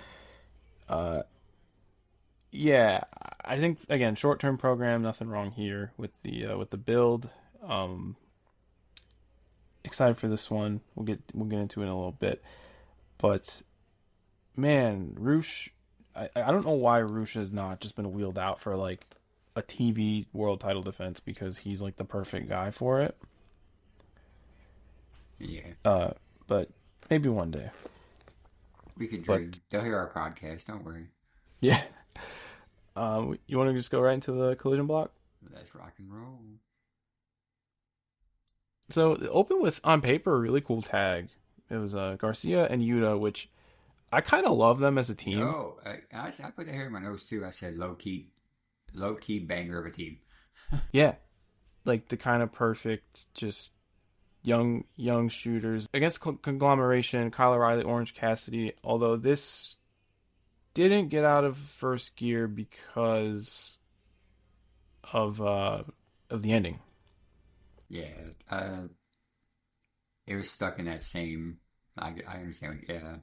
[SPEAKER 1] Yeah, I think again, short term program, nothing wrong here with the build. Excited for this one. We'll get into it in a little bit, but man, Roosh, I don't know why Roosh has not just been wheeled out for like a TV world title defense because he's like the perfect guy for it.
[SPEAKER 2] Yeah.
[SPEAKER 1] But maybe one day.
[SPEAKER 2] We could dream. They'll hear our podcast. Don't worry.
[SPEAKER 1] Yeah. You want to just go right into the collision block?
[SPEAKER 2] Let's rock and roll.
[SPEAKER 1] So open with on paper a really cool tag. It was Garcia and Yuta, which I kind of love them as a team.
[SPEAKER 2] Oh, I put that here in my notes too. I said low key banger of a team.
[SPEAKER 1] Yeah, like the kind of perfect, just young shooters against conglomeration. Kyle O'Reilly, Orange Cassidy. Although this didn't get out of first gear because of the ending.
[SPEAKER 2] Yeah, it was stuck in that same. I understand. Yeah,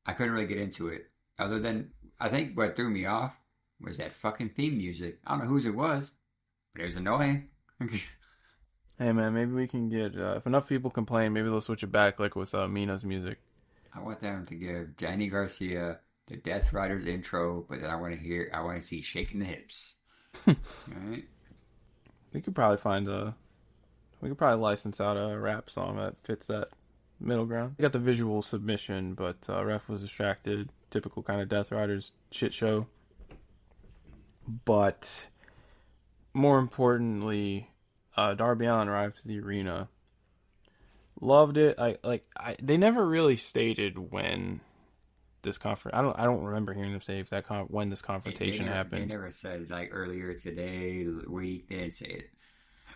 [SPEAKER 2] I couldn't really get into it. Other than I think what threw me off was that fucking theme music. I don't know whose it was, but it was annoying.
[SPEAKER 1] Hey man, maybe we can get if enough people complain, maybe they'll switch it back like with Mina's music.
[SPEAKER 2] I want them to give Johnny Garcia the Death Riders intro, but then I want to see shaking the hips. All right.
[SPEAKER 1] We could probably license out a rap song that fits that middle ground. We got the visual submission, but ref was distracted. Typical kind of Death Riders shit show. But more importantly, Darby Allin arrived to the arena. Loved it. They never really stated when this conference. I don't remember hearing them say if when this confrontation happened.
[SPEAKER 2] They never said like earlier today, week. They didn't say it.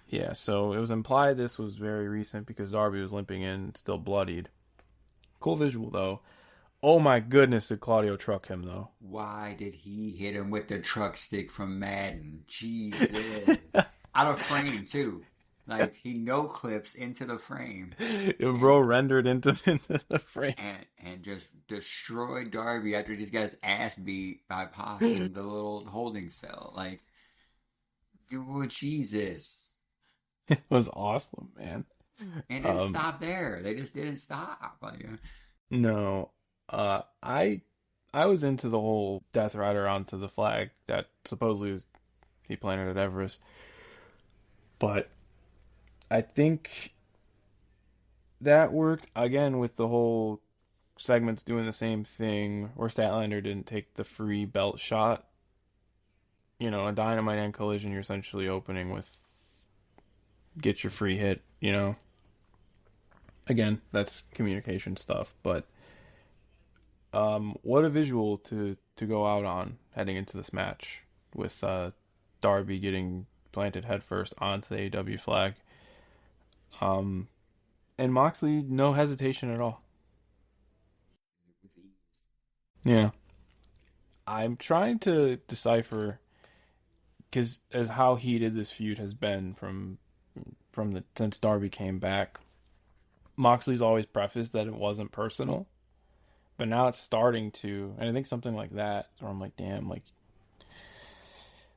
[SPEAKER 1] Yeah, so it was implied this was very recent because Darby was limping in, still bloodied. Cool visual though. Oh my goodness, did Claudio truck him though?
[SPEAKER 2] Why did he hit him with the truck stick from Madden? Jesus. I out of frame too. Like he no clips into the frame
[SPEAKER 1] Bro rendered into the frame.
[SPEAKER 2] and just destroyed Darby after he just got his ass beat by Pac in the little holding cell. Like, dude, Jesus.
[SPEAKER 1] It was awesome, man.
[SPEAKER 2] And didn't stop there. They just didn't stop. Like,
[SPEAKER 1] No, I was into the whole Death Rider onto the flag that supposedly he planted at Everest, but I think that worked again with the whole segments doing the same thing, where Statlander didn't take the free belt shot. You know, a Dynamite and Collision, you're essentially opening with get your free hit. You know, again, that's communication stuff, but what a visual to go out on heading into this match with Darby getting planted headfirst onto the AEW flag. And Moxley, no hesitation at all. Yeah. I'm trying to decipher because as how heated this feud has been from the since Darby came back. Moxley's always prefaced that it wasn't personal, but now it's starting to, and I think something like that, where I'm like, damn, like,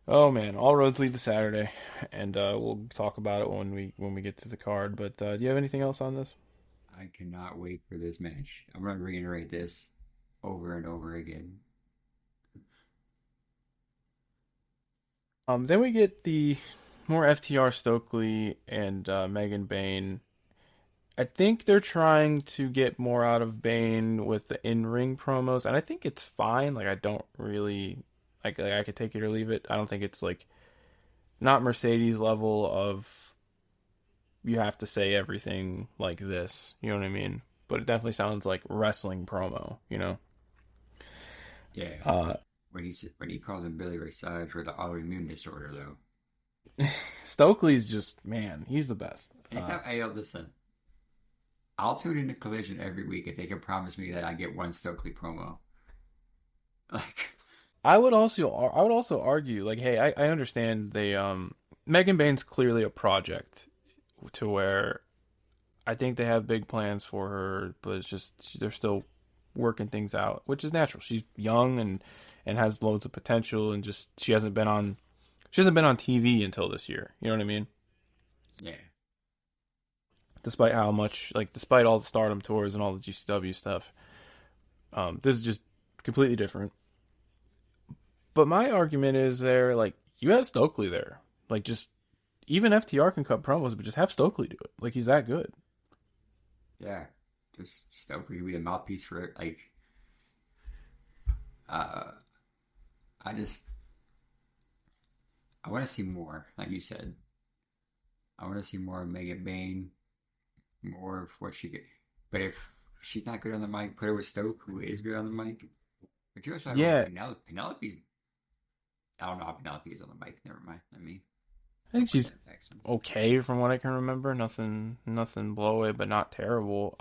[SPEAKER 1] oh man, all roads lead to Saturday, and we'll talk about it when we get to the card. But do you have anything else on this?
[SPEAKER 2] I cannot wait for this match. I'm going to reiterate this over and over again.
[SPEAKER 1] Then we get the more FTR Stokely and Megan Bayne. I think they're trying to get more out of Bane with the in-ring promos, and I think it's fine. Like, I don't really like I could take it or leave it. I don't think it's like not Mercedes level of you have to say everything like this. You know what I mean? But it definitely sounds like wrestling promo. You know?
[SPEAKER 2] Yeah. When he calls him Billy Ray Cyrus for the autoimmune disorder, though.
[SPEAKER 1] Stokely's just, man, he's the best.
[SPEAKER 2] Hey, listen. I'll tune into Collision every week if they can promise me that I get one Stokely promo. Like,
[SPEAKER 1] I would also argue, like, hey, I understand Megan Bane's clearly a project to where I think they have big plans for her, but it's just they're still working things out, which is natural. She's young and has loads of potential, and just she hasn't been on TV until this year. You know what I mean?
[SPEAKER 2] yeah.
[SPEAKER 1] Despite how much, like, despite all the Stardom tours and all the GCW stuff, this is just completely different. But my argument is like, you have Stokely there. Like, just, even FTR can cut promos, but just have Stokely do it. Like, he's that good.
[SPEAKER 2] Yeah. Just Stokely be a mouthpiece for it. Like, I want to see more, like you said. I want to see more of Megan Bayne, more of what she could. But if she's not good on the mic, put her with Stoke, who is good on the mic. But you also have Penelope's. I don't know how Penelope is on the mic. Never mind.
[SPEAKER 1] I think she's okay from what I can remember. Nothing blow away, but not terrible.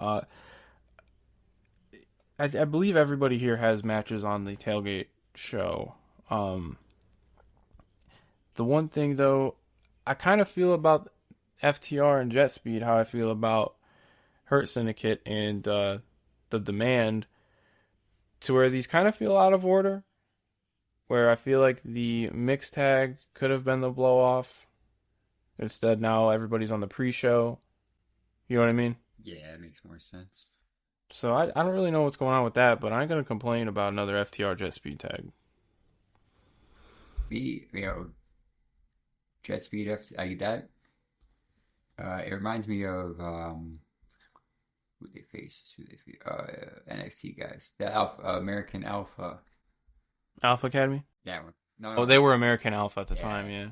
[SPEAKER 1] I believe everybody here has matches on the tailgate show. The one thing though, I kind of feel about FTR and Jet Speed how I feel about Hurt Syndicate and the Demand, to where these kind of feel out of order. Where I feel like the mixed tag could have been the blow off. Instead, now everybody's on the pre-show. You know what I mean?
[SPEAKER 2] Yeah, it makes more sense.
[SPEAKER 1] So I don't really know what's going on with that, but I ain't gonna complain about another FTR Jet Speed tag.
[SPEAKER 2] Jet Speed that. It reminds me of who they face. NXT guys. The American Alpha.
[SPEAKER 1] Alpha Academy?
[SPEAKER 2] That one.
[SPEAKER 1] No, they were American Alpha at the time, yeah.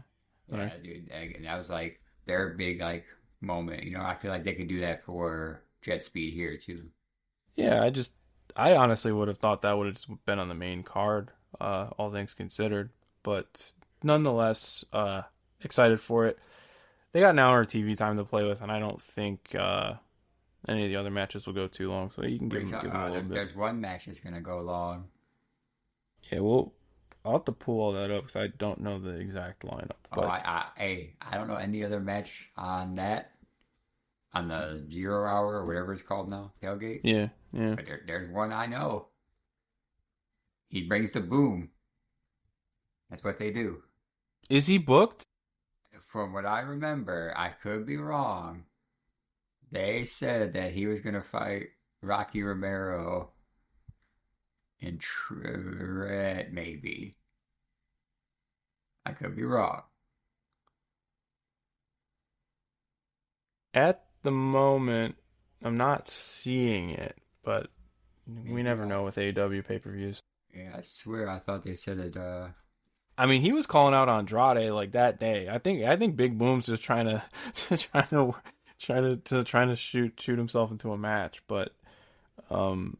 [SPEAKER 2] Yeah, right. Dude. And that was like their big like moment. You know, I feel like they could do that for Jet Speed here too.
[SPEAKER 1] Yeah, I honestly would have thought that would have just been on the main card, all things considered. But nonetheless, excited for it. They got an hour of TV time to play with, and I don't think any of the other matches will go too long. So you can give them a little bit.
[SPEAKER 2] There's one match that's gonna go long.
[SPEAKER 1] Yeah, we'll I'll have to pull all that up because I don't know the exact lineup.
[SPEAKER 2] Oh,
[SPEAKER 1] But
[SPEAKER 2] I don't know any other match on that on the 0 hour or whatever it's called now, tailgate.
[SPEAKER 1] yeah, yeah.
[SPEAKER 2] But there's one I know. He brings the boom. That's what they do.
[SPEAKER 1] Is he booked?
[SPEAKER 2] From what I remember, I could be wrong. They said that he was going to fight Rocky Romero in maybe. I could be wrong.
[SPEAKER 1] At the moment, I'm not seeing it, but we
[SPEAKER 2] Maybe
[SPEAKER 1] never
[SPEAKER 2] I.
[SPEAKER 1] know with AEW pay-per-views.
[SPEAKER 2] Yeah, I swear I thought they said it.
[SPEAKER 1] I mean, he was calling out Andrade like that day. I think Big Boom's just trying to trying to shoot himself into a match, but um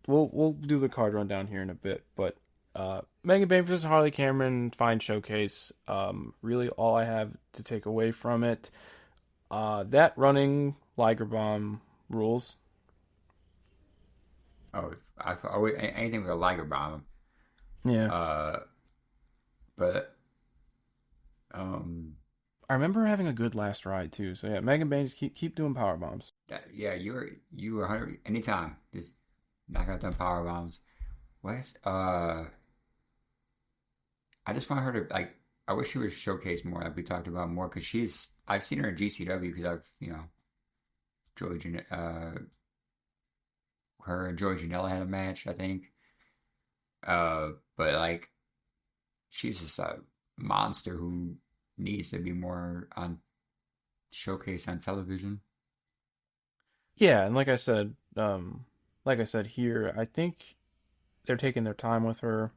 [SPEAKER 1] we'll do the card rundown here in a bit, but Megan Bayne versus Harley Cameron, fine showcase. Really all I have to take away from it, that running Liger Bomb rules.
[SPEAKER 2] Oh, I always anything with a Liger bomb.
[SPEAKER 1] Yeah.
[SPEAKER 2] Uh, but um,
[SPEAKER 1] I remember having a good last ride too. So yeah, Megan Bayne, just keep doing power bombs.
[SPEAKER 2] yeah, you were 100 anytime. Just knock out them power bombs. What? I just want her to like. I wish she was showcased more, like we talked about more, because I've seen her in GCW because Joey her and Joey Janela had a match, I think. But like she's just a monster who needs to be more on showcase on television.
[SPEAKER 1] Yeah, and like I said here, I think they're taking their time with her.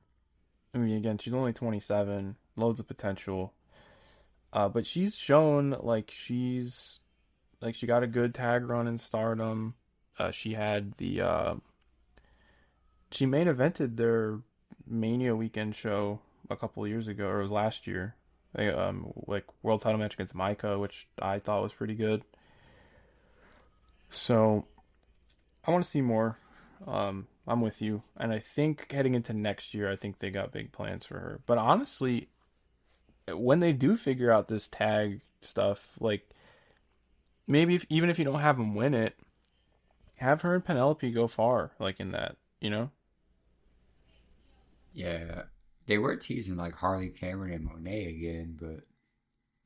[SPEAKER 1] I mean, again, she's only 27, loads of potential. But she's shown she got a good tag run in Stardom. She had she main evented their Mania weekend show a couple years ago, or it was last year. Like world title match against Micah, which I thought was pretty good. So I want to see more. I'm with you, and I think heading into next year, I think they got big plans for her. But honestly, when they do figure out this tag stuff, like maybe even if you don't have them win it, have her and Penelope go far, like in that, you know?
[SPEAKER 2] Yeah, they were teasing like Harley Cameron and Monet again, but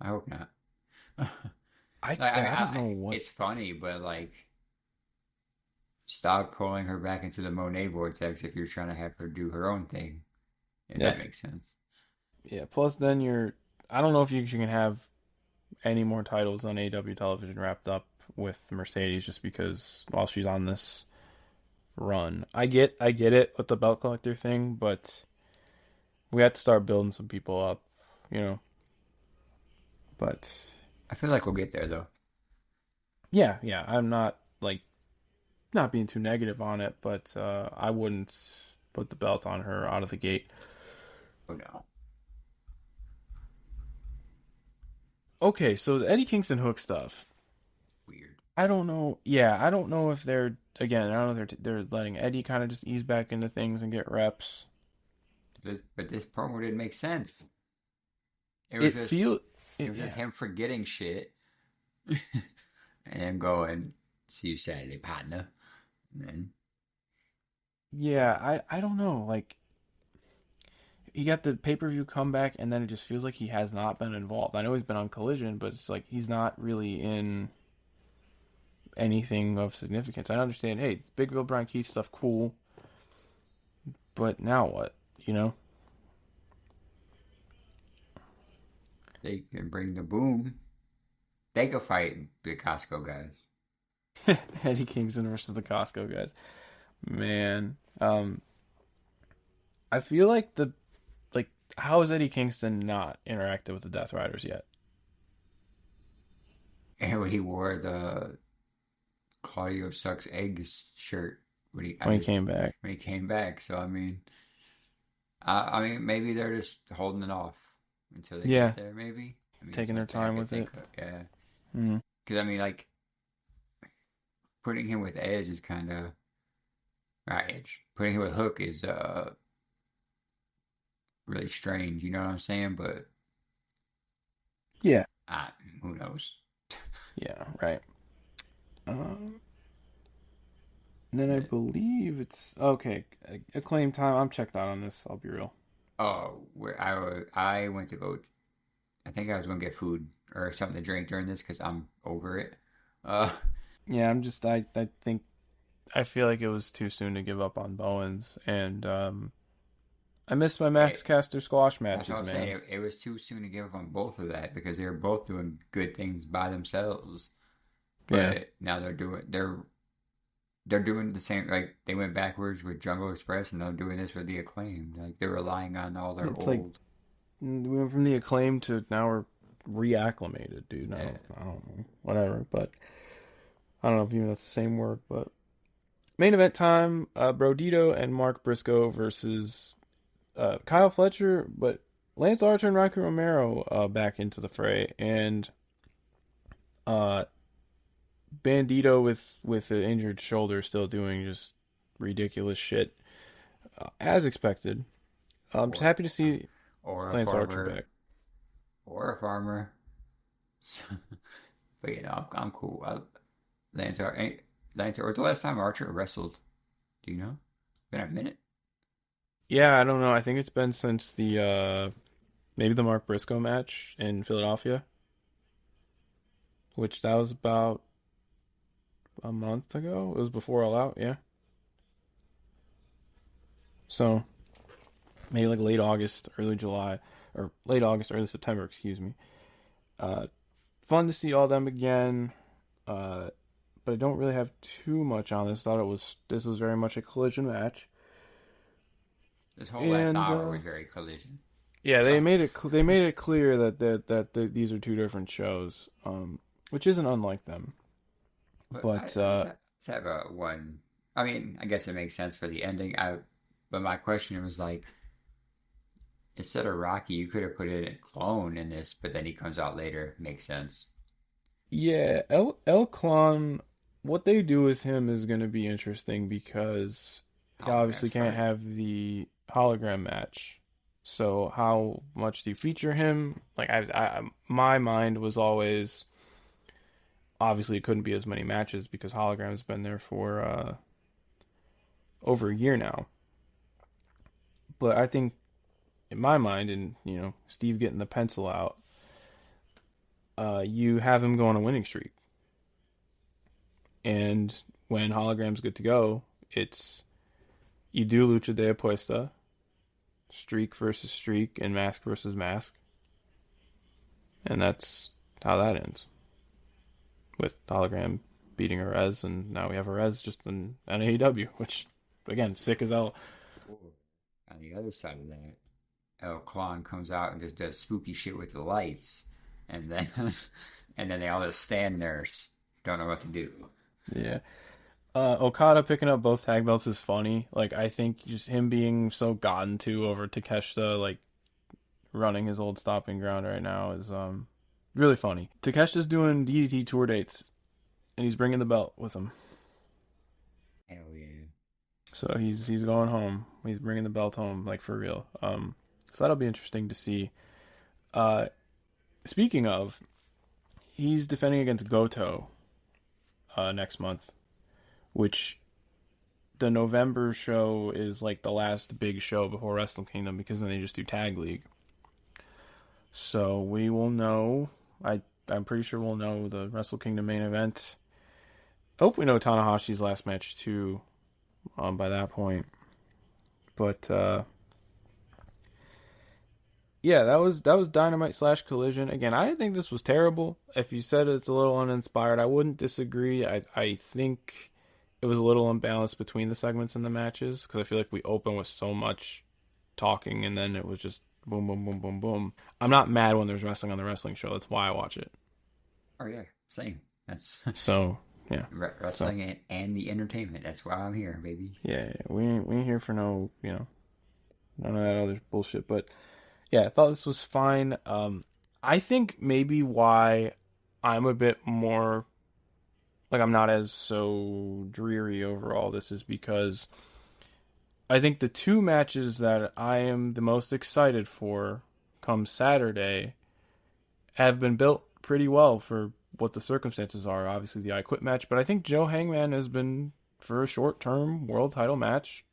[SPEAKER 2] I hope not. Like, I mean,
[SPEAKER 1] I don't know what.
[SPEAKER 2] it's funny, but like, stop pulling her back into the Monet vortex if you're trying to have her do her own thing. If that
[SPEAKER 1] Yep.
[SPEAKER 2] makes sense.
[SPEAKER 1] Yeah. Plus, then I don't know if you can have any more titles on AW television wrapped up with Mercedes just because while she's on this run. I get it with the belt collector thing, but we have to start building some people up, you know. But
[SPEAKER 2] I feel like we'll get there though.
[SPEAKER 1] yeah, yeah, I'm not like not being too negative on it, but I wouldn't put the belt on her out of the gate.
[SPEAKER 2] Oh no.
[SPEAKER 1] Okay, so the Eddie Kingston Hook stuff.
[SPEAKER 2] Weird.
[SPEAKER 1] I don't know. Yeah, I don't know if they're again. I don't know if they're letting Eddie kind of just ease back into things and get reps.
[SPEAKER 2] But this promo didn't make sense. It was
[SPEAKER 1] It
[SPEAKER 2] just
[SPEAKER 1] feel
[SPEAKER 2] it
[SPEAKER 1] it,
[SPEAKER 2] was just
[SPEAKER 1] yeah.
[SPEAKER 2] him forgetting shit and then going, see you Saturday, partner. And then
[SPEAKER 1] Yeah, I don't know. Like he got the pay-per-view comeback and then it just feels like he has not been involved. I know he's been on Collision, but it's like he's not really in anything of significance. I understand, hey, it's Big Bill Brian Keith stuff cool, but now what? You know?
[SPEAKER 2] they can bring the boom. They could fight the Costco guys.
[SPEAKER 1] Eddie Kingston versus the Costco guys. Man, I feel like how is Eddie Kingston not interacted with the Death Riders yet?
[SPEAKER 2] And when he wore the Claudio sucks eggs shirt
[SPEAKER 1] When he came back.
[SPEAKER 2] when he came back. So I mean maybe they're just holding it off until they
[SPEAKER 1] Yeah,
[SPEAKER 2] get there. Maybe I mean
[SPEAKER 1] taking their
[SPEAKER 2] something I
[SPEAKER 1] time
[SPEAKER 2] could
[SPEAKER 1] with it.
[SPEAKER 2] think of. Yeah,
[SPEAKER 1] Mm.
[SPEAKER 2] because I mean like putting him with Edge is kind of not Edge. Putting him with Hook is really strange. You know what I'm saying? But
[SPEAKER 1] Yeah.
[SPEAKER 2] uh, who knows?
[SPEAKER 1] Yeah, right. Um, and then I believe it's okay. Acclaim time. I'm checked out on this. I'll be real.
[SPEAKER 2] Oh, where I went to go. I think I was gonna get food or something to drink during this because I'm over it. Uh,
[SPEAKER 1] Yeah, I'm just. I think I feel like it was too soon to give up on Bowens, and I missed my Max
[SPEAKER 2] it,
[SPEAKER 1] Caster squash
[SPEAKER 2] that's what
[SPEAKER 1] matches,
[SPEAKER 2] I'm saying.
[SPEAKER 1] man.
[SPEAKER 2] It was too soon to give up on both of that because they were both doing good things by themselves.
[SPEAKER 1] Yeah,
[SPEAKER 2] But now they're doing the same. Like they went backwards with Jungle Express, and they're doing this with the Acclaim. Like they're relying on all their
[SPEAKER 1] it's like
[SPEAKER 2] old.
[SPEAKER 1] we went from the Acclaim to now we're reacclimated, dude.
[SPEAKER 2] Yeah,
[SPEAKER 1] I don't know, whatever. But I don't know if even that's the same word. But main event time: Brodito and Mark Briscoe versus Kyle Fletcher, but Lance Archer and Rocky Romero back into the fray, and uh, Bandito with an injured shoulder still doing just ridiculous shit as expected. I'm just
[SPEAKER 2] or
[SPEAKER 1] happy to see
[SPEAKER 2] or a
[SPEAKER 1] Lance Archer
[SPEAKER 2] farmer,
[SPEAKER 1] back.
[SPEAKER 2] or a farmer. But I'm cool. Lance Archer. Lance Archer. Was the last time Archer wrestled? Do you know? Been a minute.
[SPEAKER 1] Yeah, I don't know. I think it's been since the maybe the Mark Briscoe match in Philadelphia, which that was about a month ago. It was before All Out, yeah. So maybe like late August, early July, or late August, early September, excuse me. Uh, Fun to see all them again. Uh, but I don't really have too much on this. Thought this was very much a collision match,
[SPEAKER 2] This whole last
[SPEAKER 1] and
[SPEAKER 2] hour was very collision.
[SPEAKER 1] yeah,
[SPEAKER 2] So,
[SPEAKER 1] they made it clear these are two different shows, which isn't unlike them.
[SPEAKER 2] but
[SPEAKER 1] But
[SPEAKER 2] I just have a one. I mean, I guess it makes sense for the ending. But my question was like, instead of Rocky, you could have put in a clone in this, but then he comes out later. Makes sense.
[SPEAKER 1] yeah, El Clon, what they do with him is going to be interesting because he obviously
[SPEAKER 2] Holograms,
[SPEAKER 1] can't
[SPEAKER 2] right?
[SPEAKER 1] have the hologram match. So how much do you feature him? Like my mind was always obviously it couldn't be as many matches because hologram's been there for over a year now. But I think in my mind, and Steve getting the pencil out, you have him go on a winning streak, and when hologram's good to go, it's you do lucha de apuesta, streak versus streak, and mask versus mask, and that's how that ends with hologram beating Arez, and now we have Arez just in AEW, which again sick as hell.
[SPEAKER 2] On the other side of that, El Clon comes out and just does spooky shit with the lights, and then and then they all just stand there, don't know what to do.
[SPEAKER 1] Yeah. Okada picking up both tag belts is funny. Like I think just him being so gotten to over Takeshita, like running his old stopping ground right now is really funny. Takeshita's doing DDT tour dates, and he's bringing the belt with him.
[SPEAKER 2] Hell yeah!
[SPEAKER 1] So he's going home. He's bringing the belt home, like for real. So that'll be interesting to see. Uh, Speaking of, he's defending against Goto next month, which the November show is like the last big show before Wrestle Kingdom because then they just do Tag League. So we will know. I'm pretty sure we'll know the Wrestle Kingdom main event. I hope we know Tanahashi's last match too by that point. But yeah, that was Dynamite slash Collision. Again, I didn't think this was terrible. If you said it's a little uninspired, I wouldn't disagree. I think it was a little unbalanced between the segments and the matches because I feel like we opened with so much talking and then it was just boom, boom, boom, boom, boom. I'm not mad when there's wrestling on the wrestling show. That's why I watch it.
[SPEAKER 2] Oh yeah, same. That's
[SPEAKER 1] So yeah, so
[SPEAKER 2] wrestling and the entertainment. That's why I'm here, baby.
[SPEAKER 1] yeah, we ain't here for no none of that other bullshit. But yeah, I thought this was fine. I think maybe why I'm a bit more like I'm not as so dreary over all this is because I think the two matches that I am the most excited for come Saturday have been built pretty well for what the circumstances are. Obviously, the I Quit match, but I think Joe Hangman has been, for a short term world title match,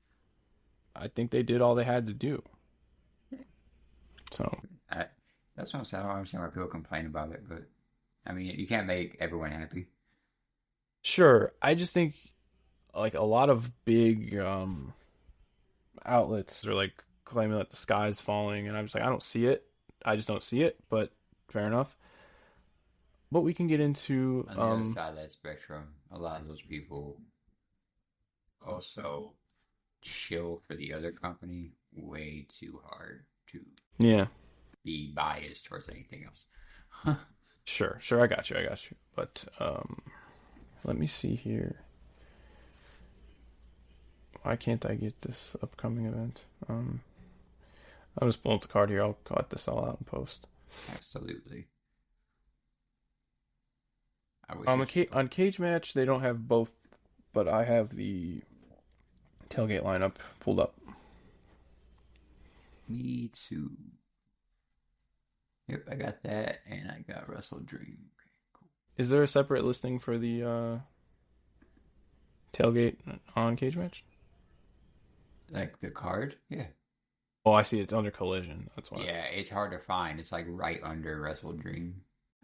[SPEAKER 1] I think they did all they had to do. So,
[SPEAKER 2] I, that's what I'm saying. I don't understand why people complain about it, but I mean, you can't make everyone happy.
[SPEAKER 1] sure, I just think like a lot of big outlets are like claiming that the sky's falling, and I'm just like, I don't see it. I just don't see it, but fair enough. But we can get into
[SPEAKER 2] On the other side of that spectrum, a lot of those people also chill for the other company way too hard to
[SPEAKER 1] yeah,
[SPEAKER 2] be biased towards anything else.
[SPEAKER 1] sure, I got you. But let me see here. Why can't I get this upcoming event? I'll just pull up the card here. I'll cut this all out and post.
[SPEAKER 2] Absolutely. I wish
[SPEAKER 1] On Cage Match, they don't have both, but I have the tailgate lineup pulled up.
[SPEAKER 2] Me too. Yep, I got that, and I got WrestleDream. Okay, cool.
[SPEAKER 1] Is there a separate listing for the tailgate on Cage Match?
[SPEAKER 2] Like the card? Yeah.
[SPEAKER 1] Oh, I see. It's under Collision. That's why.
[SPEAKER 2] Yeah, it's hard to find. It's like right under WrestleDream.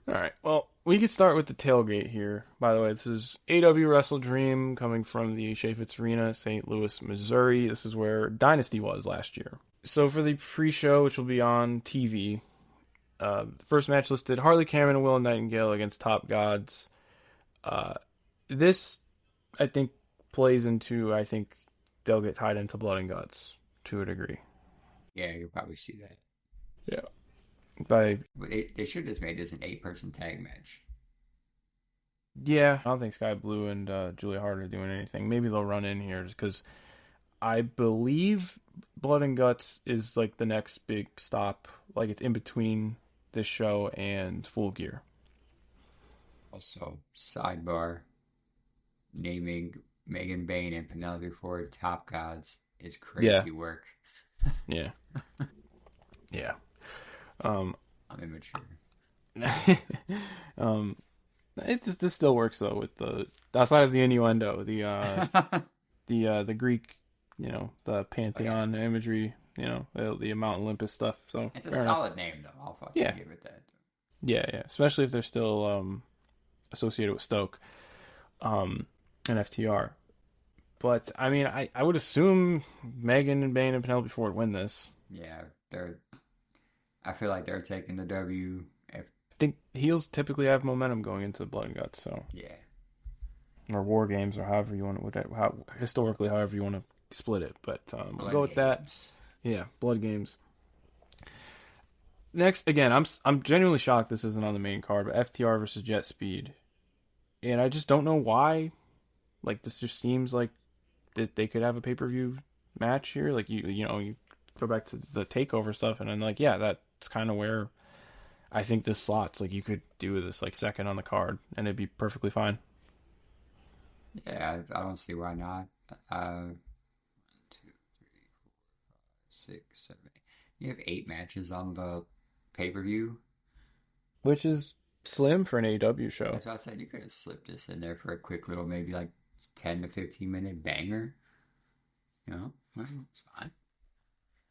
[SPEAKER 1] All right. Well, we could start with the tailgate here. By the way, this is AW WrestleDream coming from the Chaffetz Arena, St. Louis, Missouri. This is where Dynasty was last year. So for the pre-show, which will be on TV, first match listed: Harley Cameron and Will Nightingale against Top Gods. This, I think, plays into. I think they'll get tied into Blood and Guts to a degree.
[SPEAKER 2] Yeah, you'll probably see that.
[SPEAKER 1] Yeah. But
[SPEAKER 2] they should have just made this an 8-person tag match.
[SPEAKER 1] yeah, I don't think Sky Blue and Julia Hart are doing anything. Maybe they'll run in here because I believe Blood and Guts is like the next big stop. Like it's in between this show and Full Gear.
[SPEAKER 2] Also, sidebar, naming Megan Bain and Penelope Ford Top Gods is crazy work.
[SPEAKER 1] Yeah. Yeah.
[SPEAKER 2] I'm immature.
[SPEAKER 1] This still works though with the outside of the innuendo, the Greek, the pantheon imagery, the Mount Olympus stuff. So
[SPEAKER 2] it's a solid name though. I'll fucking give it that.
[SPEAKER 1] Yeah, especially if they're still associated with Stoke, and FTR. But I mean, I would assume Megan and Bain and Penelope Ford win this.
[SPEAKER 2] Yeah, I feel like they're taking the W.
[SPEAKER 1] I think heels typically have momentum going into Blood and Guts, so
[SPEAKER 2] yeah,
[SPEAKER 1] or War Games, or however you want to, historically, however you want to split it. But we'll go with that. Yeah, Blood Games. Next, again, I'm genuinely shocked this isn't on the main card, but FTR versus Jet Speed, and I just don't know why. Like this just seems like that they could have a pay-per-view match here. Like you go back to the takeover stuff, and I'm like, yeah, that's kind of where I think this slots. Like you could do this like second on the card, and it'd be perfectly fine.
[SPEAKER 2] Yeah, I don't see why not. 1, 2, 3, 4, 5, 6, 7, 8. You have 8 matches on the pay-per-view,
[SPEAKER 1] which is slim for an AEW show.
[SPEAKER 2] That's what I said. You could have slipped this in there for a quick little, maybe like 10 to 15 minute banger. It's fine.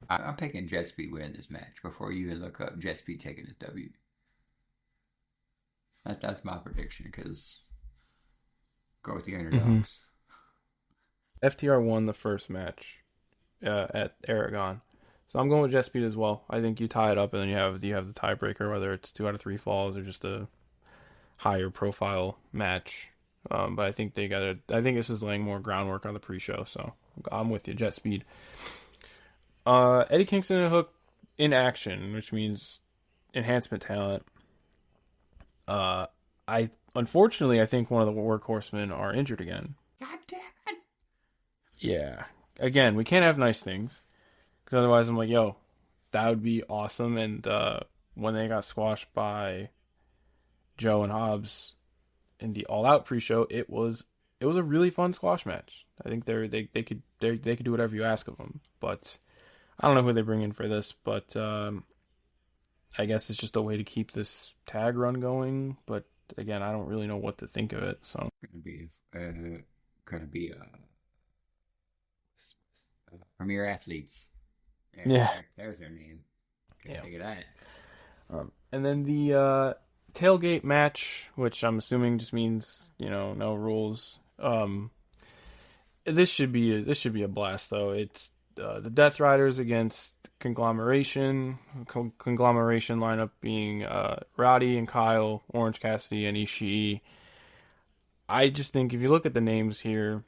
[SPEAKER 2] I'm picking Jet Speed winning this match before you even look up Jet Speed taking his W. That's my prediction because go with the underdogs.
[SPEAKER 1] Mm-hmm. FTR won the first match at Aragon, so I'm going with Jet Speed as well. I think you tie it up, and then you have the tiebreaker, whether it's 2 out of 3 falls or just a higher profile match. But I think I think this is laying more groundwork on the pre-show, so I'm with you, Jet Speed. Eddie Kingston and Hook in action, which means enhancement talent. Unfortunately, I think one of the workhorsemen are injured again.
[SPEAKER 2] God damn it!
[SPEAKER 1] Yeah. Again, we can't have nice things, because otherwise I'm like, yo, that would be awesome. And when they got squashed by Joe and Hobbs in the All Out pre-show, it was it was a really fun squash match. I think they could do whatever you ask of them. But I don't know who they bring in for this, but I guess it's just a way to keep this tag run going. But again, I don't really know what to think of it. So
[SPEAKER 2] Gonna be Premier Athletes.
[SPEAKER 1] yeah,
[SPEAKER 2] There's their name. Can't
[SPEAKER 1] yeah.
[SPEAKER 2] think of that.
[SPEAKER 1] And then the tailgate match, which I'm assuming just means no rules. This should be a blast though. It's the Death Riders against Conglomeration. Conglomeration lineup being Roddy and Kyle, Orange Cassidy and Ishii. I just think if you look at the names here,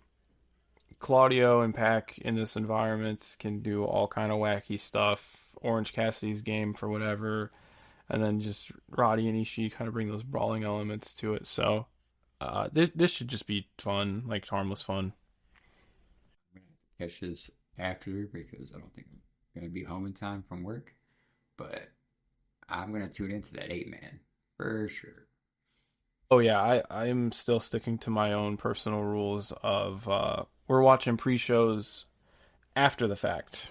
[SPEAKER 1] Claudio and Pac in this environment can do all kind of wacky stuff. Orange Cassidy's game for whatever, and then just Roddy and Ishii kind of bring those brawling elements to it. So this should just be fun, like harmless fun.
[SPEAKER 2] I'm gonna catch this after because I don't think I'm gonna be home in time from work. But I'm gonna tune into that 8-man for sure.
[SPEAKER 1] Oh yeah, I'm still sticking to my own personal rules of we're watching pre-shows after the fact.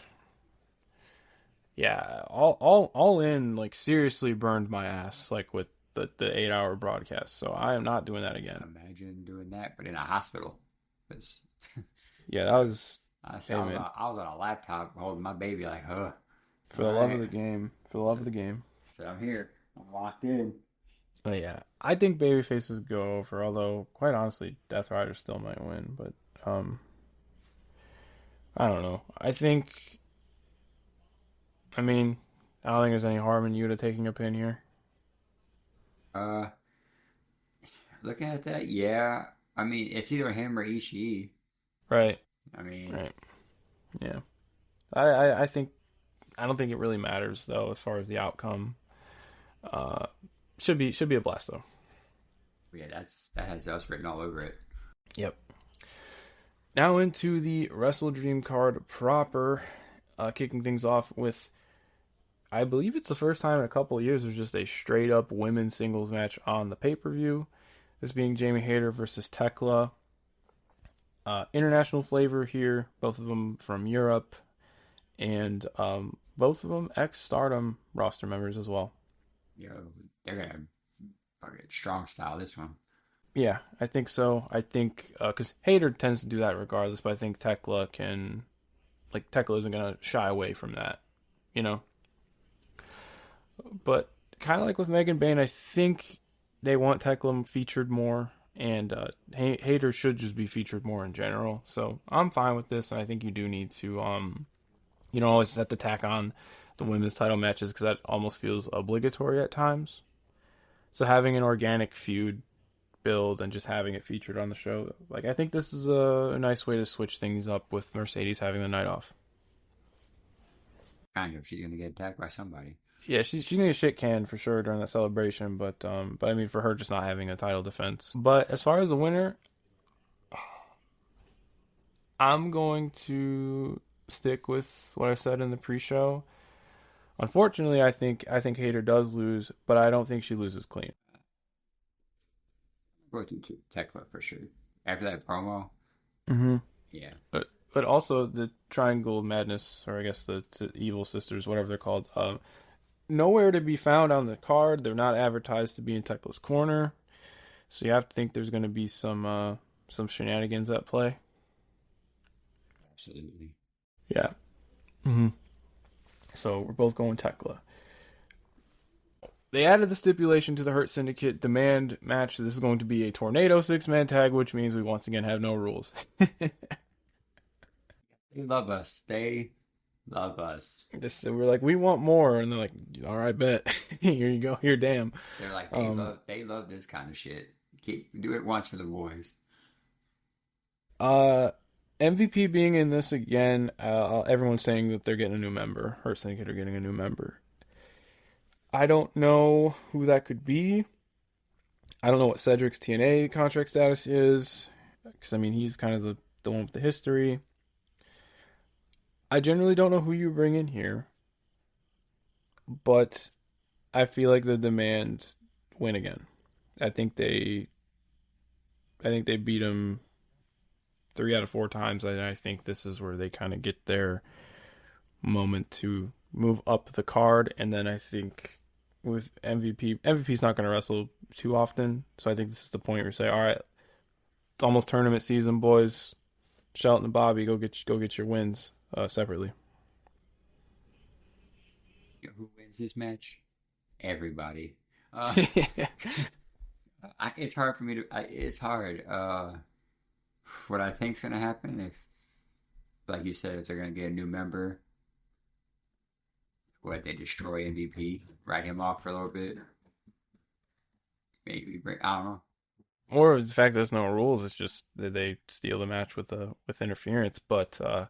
[SPEAKER 1] Yeah, all in like seriously burned my ass like with the 8 hour broadcast. So I am not doing that again.
[SPEAKER 2] Imagine doing that, but in a hospital. Because
[SPEAKER 1] Yeah, that was
[SPEAKER 2] I
[SPEAKER 1] hey
[SPEAKER 2] was,
[SPEAKER 1] man,
[SPEAKER 2] I was on a laptop holding my baby like, huh.
[SPEAKER 1] for the
[SPEAKER 2] All
[SPEAKER 1] love of
[SPEAKER 2] right.
[SPEAKER 1] the game, for the love of the game.
[SPEAKER 2] So I'm here. I'm locked in.
[SPEAKER 1] But yeah, I think babyfaces go over. Although quite honestly, Death Rider still might win. But I don't know. I mean, I don't think there's any harm in Yuta taking a pin here.
[SPEAKER 2] Uh, Looking at that, yeah. I mean, it's either him or Ishii.
[SPEAKER 1] Right,
[SPEAKER 2] I mean,
[SPEAKER 1] right, yeah. I think I don't think it really matters though as far as the outcome. Uh, should be a blast though.
[SPEAKER 2] yeah, that has us written all over it.
[SPEAKER 1] Yep. Now into the WrestleDream card proper, kicking things off with I believe it's the first time in a couple of years there's just a straight up women's singles match on the pay per view. This being Jamie Hayter versus Tekla. International flavor here, both of them from Europe, and both of them ex Stardom roster members as well.
[SPEAKER 2] You know, they're gonna fucking strong style this one.
[SPEAKER 1] Yeah, I think so. I think because Hayter tends to do that regardless, but I think Tekla isn't gonna shy away from that, you know. But kind of like with Megan Bayne, I think they want Tekla featured more, and Hayter should just be featured more in general. So I'm fine with this, and I think you do need to, always have to tack on the women's title matches because that almost feels obligatory at times. So having an organic feud build and just having it featured on the show, like I think this is a nice way to switch things up with Mercedes having the night off.
[SPEAKER 2] Kind of, she's gonna get attacked by somebody.
[SPEAKER 1] Yeah, she's gonna get shit canned for sure during that celebration, but I mean for her just not having a title defense. But as far as the winner, I'm going to stick with what I said in the pre-show. Unfortunately, I think Hayter does lose, but I don't think she loses clean.
[SPEAKER 2] Go to Tekla for sure. After that promo,
[SPEAKER 1] Mm-hmm.
[SPEAKER 2] yeah,
[SPEAKER 1] But also the Triangle Madness, or I guess the Evil Sisters, whatever they're called, nowhere to be found on the card. They're not advertised to be in Tekla's corner, so you have to think there's going to be some shenanigans at play.
[SPEAKER 2] absolutely.
[SPEAKER 1] Yeah. Mm-hmm. So we're both going Tekla. They added the stipulation to the Hurt Syndicate demand match. This is going to be a tornado 6-man tag, which means we once again have no rules.
[SPEAKER 2] They love us. They love us.
[SPEAKER 1] We're like, we want more, and they're like, all right, bet. Here you go. Here, damn.
[SPEAKER 2] They're like they love this kind of shit. Do it once for the boys.
[SPEAKER 1] MVP being in this again. Everyone's saying that they're getting a new member. Hurt Syndicate are getting a new member. I don't know who that could be. I don't know what Cedric's TNA contract status is, because I mean he's kind of the one with the history. I generally don't know who you bring in here, but I feel like the demand win again. I think they beat him 3 out of 4 times, I think this is where they kind of get their moment to move up the card. And then I think with MVP's not going to wrestle too often. So I think this is the point where you say, all right, it's almost tournament season, boys. Shelton and Bobby, go get your wins separately.
[SPEAKER 2] Who wins this match? Everybody. It's hard for me to. It's hard. What I think's gonna happen if, like you said, if they're gonna get a new member, what they destroy MVP, write him off for a little bit, maybe break. I don't know.
[SPEAKER 1] Or the fact there's no rules, it's just that they steal the match with interference. But
[SPEAKER 2] I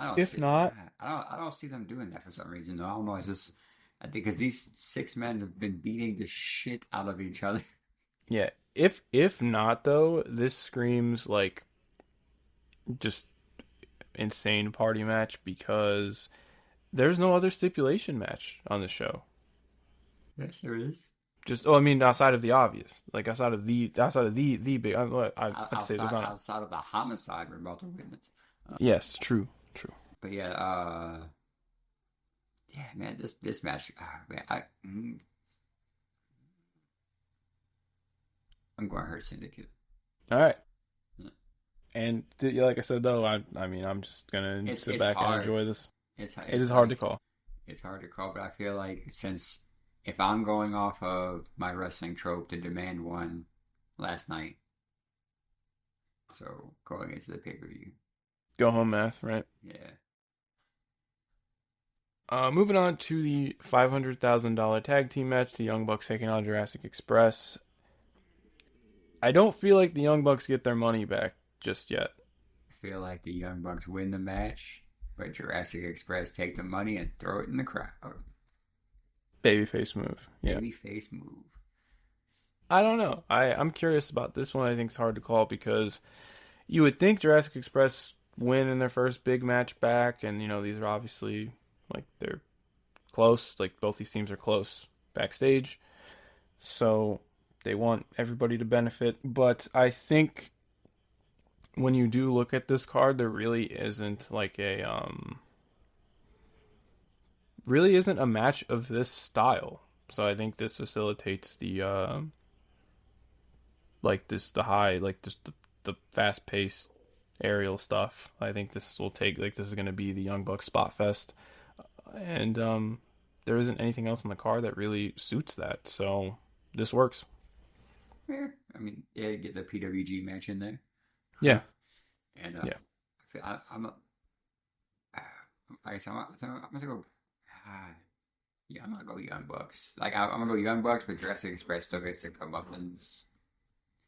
[SPEAKER 2] don't
[SPEAKER 1] if
[SPEAKER 2] see.
[SPEAKER 1] not,
[SPEAKER 2] I don't see them doing that for some reason. Though I don't know. It's just I think because these 6 men have been beating the shit out of each other.
[SPEAKER 1] yeah. If not though, this screams like just insane party match because there's no other stipulation match on the show.
[SPEAKER 2] Yes, there is.
[SPEAKER 1] Just I mean, outside of the obvious, like outside of the big. I'd say there's not.
[SPEAKER 2] Outside of the homicide we're about to witness.
[SPEAKER 1] Yes, true.
[SPEAKER 2] But yeah, man, this match, man, I'm going to hurt Syndicate.
[SPEAKER 1] All right.
[SPEAKER 2] Yeah.
[SPEAKER 1] And like I said, though, I mean, I'm just gonna sit back and enjoy this. It is hard to call.
[SPEAKER 2] It's hard to call, but I feel like since if I'm going off of my wrestling trope, the demand won last night. So going into the pay-per-view.
[SPEAKER 1] Go home math, right?
[SPEAKER 2] Yeah.
[SPEAKER 1] Moving on to the $500,000 tag team match, the Young Bucks taking on Jurassic Express. I don't feel like the Young Bucks get their money back just yet.
[SPEAKER 2] I feel like the Young Bucks win the match, but Jurassic Express take the money and throw it in the crowd.
[SPEAKER 1] Babyface move. Yeah.
[SPEAKER 2] Babyface move.
[SPEAKER 1] I don't know. I'm curious about this one. I think it's hard to call because you would think Jurassic Express win in their first big match back, and these are obviously like they're close. Like both these teams are close backstage, so they want everybody to benefit. But I think when you do look at this card, there really isn't like really isn't a match of this style. So I think this facilitates the the fast paced aerial stuff. I think this will take this is going to be the Young Bucks spot fest, and there isn't anything else on the card that really suits that. So this works.
[SPEAKER 2] Yeah, I mean, you get the PWG match in there.
[SPEAKER 1] Yeah,
[SPEAKER 2] and
[SPEAKER 1] yeah,
[SPEAKER 2] I'm gonna go. Yeah, I'm gonna go Young Bucks. Like I'm gonna go Young Bucks, but Jurassic Express still gets their comeuppance.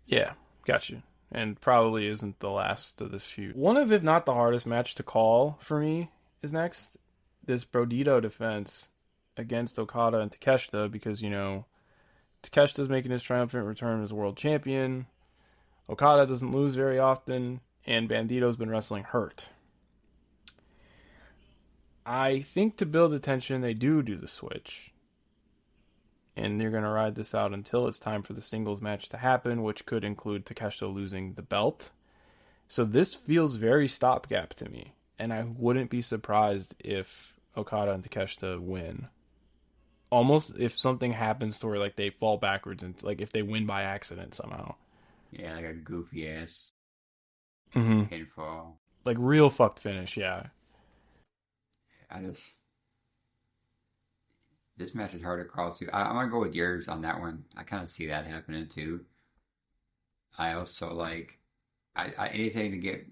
[SPEAKER 1] Yeah, got you. And probably isn't the last of this feud. One of, if not the hardest match to call for me is next. This Brodito defense against Okada and Takeshita because, Takeshita's making his triumphant return as world champion. Okada doesn't lose very often, and Bandito's been wrestling hurt. I think to build attention, they do the switch. And they're going to ride this out until it's time for the singles match to happen, which could include Takeshita losing the belt. So this feels very stopgap to me. And I wouldn't be surprised if Okada and Takeshita win. Almost if something happens to where like they fall backwards and like if they win by accident somehow.
[SPEAKER 2] Yeah, like a goofy ass
[SPEAKER 1] Mm-hmm.
[SPEAKER 2] pinfall.
[SPEAKER 1] Like real fucked finish, yeah.
[SPEAKER 2] This match is hard to call too. I'm gonna go with yours on that one. I kind of see that happening too. I also like anything to get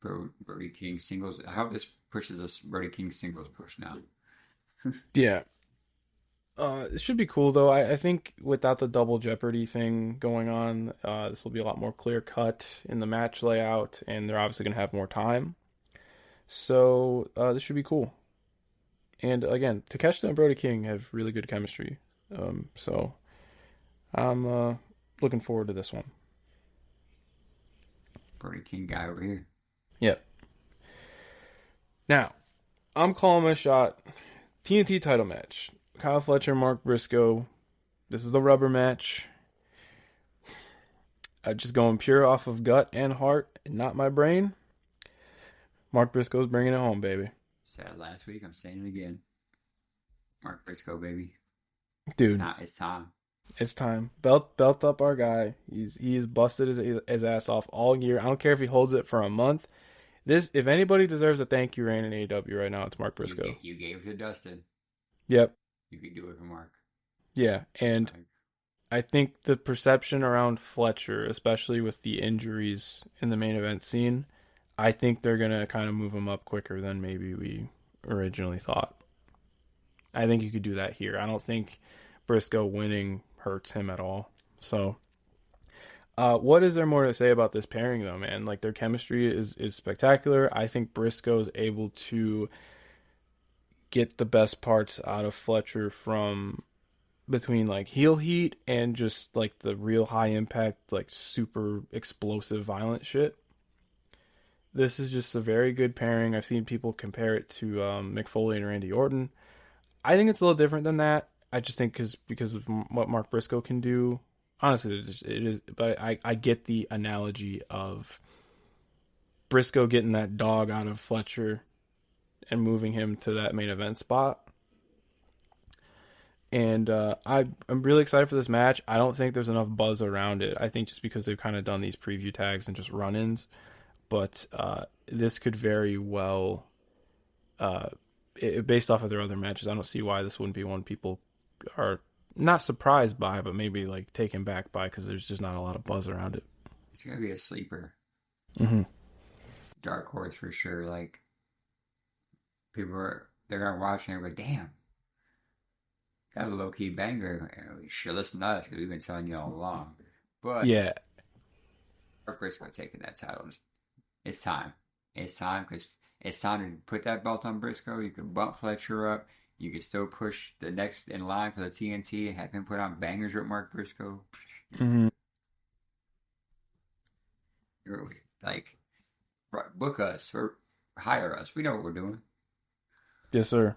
[SPEAKER 2] Brody King singles. I hope this pushes us Brody King singles push now.
[SPEAKER 1] Yeah. It should be cool though. I think without the double jeopardy thing going on, this will be a lot more clear cut in the match layout, and they're obviously gonna have more time. So this should be cool. And again, Takeshita and Brody King have really good chemistry. So I'm looking forward to this one.
[SPEAKER 2] Brody King guy over here.
[SPEAKER 1] Yep. Now, I'm calling my shot. TNT title match. Kyle Fletcher, Mark Briscoe. This is the rubber match. Just going pure off of gut and heart, and not my brain. Mark Briscoe's bringing it home, baby.
[SPEAKER 2] Said last week, I'm saying it again. Mark Briscoe, baby.
[SPEAKER 1] Dude,
[SPEAKER 2] It's time.
[SPEAKER 1] it's time. Belt up our guy. He's busted his ass off all year. I don't care if he holds it for a month. This, if anybody deserves a thank you reign in AEW right now, it's Mark Briscoe.
[SPEAKER 2] You gave it to Dustin.
[SPEAKER 1] Yep.
[SPEAKER 2] You could do it for Mark.
[SPEAKER 1] Yeah, and I think the perception around Fletcher, especially with the injuries in the main event scene, I think they're going to kind of move him up quicker than maybe we originally thought. I think you could do that here. I don't think Briscoe winning hurts him at all. So, what is there more to say about this pairing, though, man? Like, their chemistry is spectacular. I think Briscoe is able to get the best parts out of Fletcher from between, like, heel heat and just, like, the real high impact, like, super explosive, violent shit. This is just a very good pairing. I've seen people compare it to Mick Foley and Randy Orton. I think it's a little different than that. I just think because of what Mark Briscoe can do. Honestly, it is. But I get the analogy of Briscoe getting that dog out of Fletcher and moving him to that main event spot. And I'm really excited for this match. I don't think there's enough buzz around it. I think just because they've kind of done these preview tags and just run-ins. But this could very well, based off of their other matches, I don't see why this wouldn't be one people are not surprised by, but maybe like taken back by, because there's just not a lot of buzz around it.
[SPEAKER 2] It's going to be a sleeper.
[SPEAKER 1] Mm-hmm.
[SPEAKER 2] Dark horse for sure. Like, they're going to watch and they're like, damn, that was a low-key banger. You should listen to us because we've been telling you all along. But
[SPEAKER 1] yeah,
[SPEAKER 2] Mark Briscoe taking that title. It's time. It's time because it's time to put that belt on Briscoe. You can bump Fletcher up. You can still push the next in line for the TNT and have him put on bangers with Mark Briscoe.
[SPEAKER 1] Mm-hmm.
[SPEAKER 2] Like, book us or hire us. We know what we're doing.
[SPEAKER 1] Yes, sir.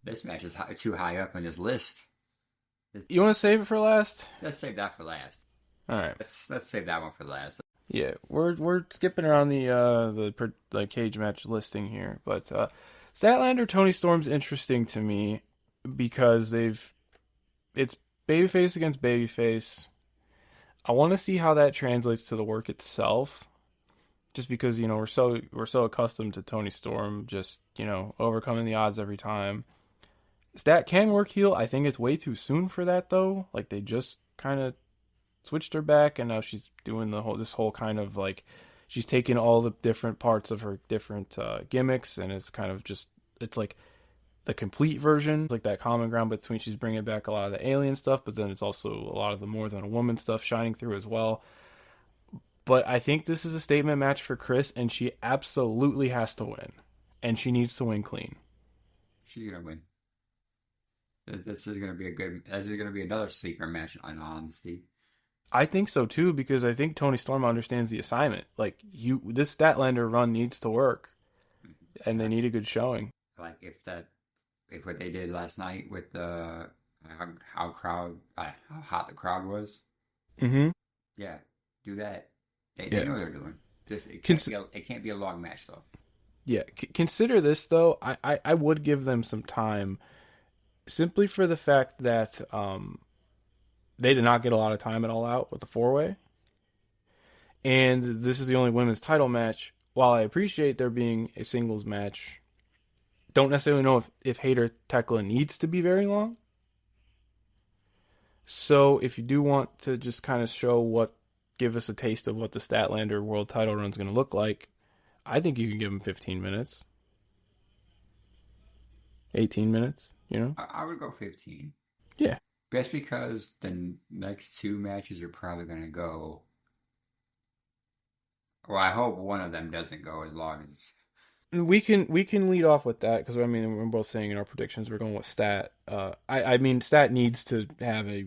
[SPEAKER 2] This match is too high up on this list.
[SPEAKER 1] You want to save it for last?
[SPEAKER 2] Let's save that for last.
[SPEAKER 1] All right.
[SPEAKER 2] Let's save that one for last.
[SPEAKER 1] Yeah, we're skipping around the like cage match listing here, but Statlander Tony Storm's interesting to me because it's babyface against babyface. I want to see how that translates to the work itself, just because we're so accustomed to Tony Storm just overcoming the odds every time. Stat can work heel. I think it's way too soon for that though. Like they just kind of switched her back, and now she's doing this whole kind of like she's taking all the different parts of her different gimmicks, and it's kind of just it's like the complete version. It's like that common ground between she's bringing back a lot of the alien stuff, but then it's also a lot of the more than a woman stuff shining through as well. But I think this is a statement match for Chris, and she absolutely has to win, and she needs to win clean.
[SPEAKER 2] She's gonna win. This is gonna be This is gonna be another sleeper match. In honesty.
[SPEAKER 1] I think so too, because I think Tony Storm understands the assignment. Like this Statlander run needs to work, and they need a good showing.
[SPEAKER 2] Like if what they did last night with the how hot the crowd was.
[SPEAKER 1] Mm-hmm.
[SPEAKER 2] Yeah, do that. They know what they're doing. It can't be a long match though.
[SPEAKER 1] Yeah, consider this though. I would give them some time, simply for the fact that they did not get a lot of time at All Out with the 4-way. And this is the only women's title match. While I appreciate there being a singles match, don't necessarily know if Hayter Tekla needs to be very long. So if you do want to just kind of give us a taste of what the Statlander world title run is going to look like, I think you can give them 15 minutes. 18 minutes,
[SPEAKER 2] I would go 15.
[SPEAKER 1] Yeah.
[SPEAKER 2] Just because the next two matches are probably going to go. Well, I hope one of them doesn't go as long as.
[SPEAKER 1] We can lead off with that because we're both saying in our predictions we're going with Stat. I mean Stat needs to have a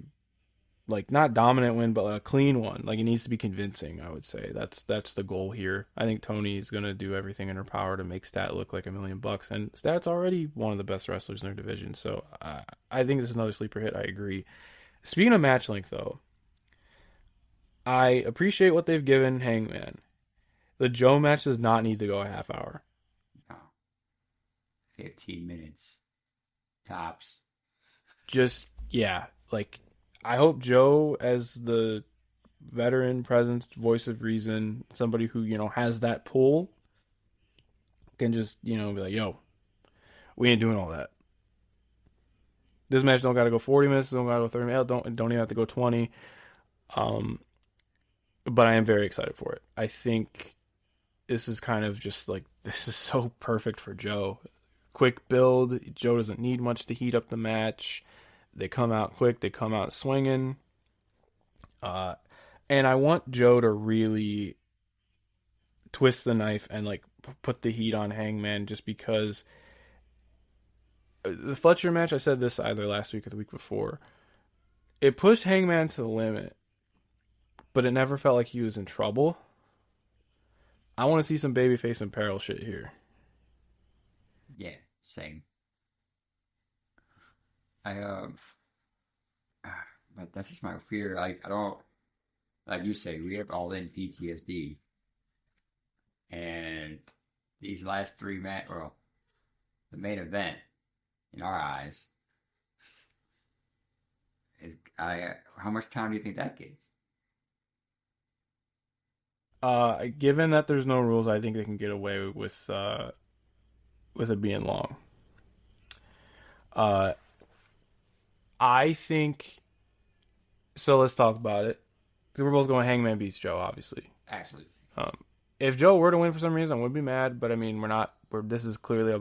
[SPEAKER 1] not dominant win, but a clean one. Like it needs to be convincing. I would say that's the goal here. I think Tony is going to do everything in her power to make Stat look like $1 million, and Stat's already one of the best wrestlers in their division. So I think this is another sleeper hit. I agree. Speaking of match length, though, I appreciate what they've given Hangman. The Joe match does not need to go a half hour.
[SPEAKER 2] No, 15 minutes tops.
[SPEAKER 1] Just, yeah, like, I hope Joe, as the veteran presence, voice of reason, somebody who, has that pull, can just, be like, yo, we ain't doing all that. This match don't got to go 40 minutes, don't got to go 30 minutes, don't even have to go 20. Um, but I am very excited for it. I think this is kind of just like, this is so perfect for Joe. Quick build. Joe doesn't need much to heat up the match. They come out quick. They come out swinging. And I want Joe to really twist the knife and like put the heat on Hangman, just because the Fletcher match, I said this either last week or the week before, it pushed Hangman to the limit, but it never felt like he was in trouble. I want to see some babyface and peril shit here.
[SPEAKER 2] Yeah, same. But that's just my fear. Like I don't, like you say, we have all in PTSD, and these last well, the main event in our eyes is how much time do you think that gets?
[SPEAKER 1] Given that there's no rules, I think they can get away with it being long. Uh, I think so. Let's talk about it. We're both going Hangman beats Joe, obviously.
[SPEAKER 2] Absolutely.
[SPEAKER 1] If Joe were to win for some reason, I would be mad. But I mean, we're not. This is clearly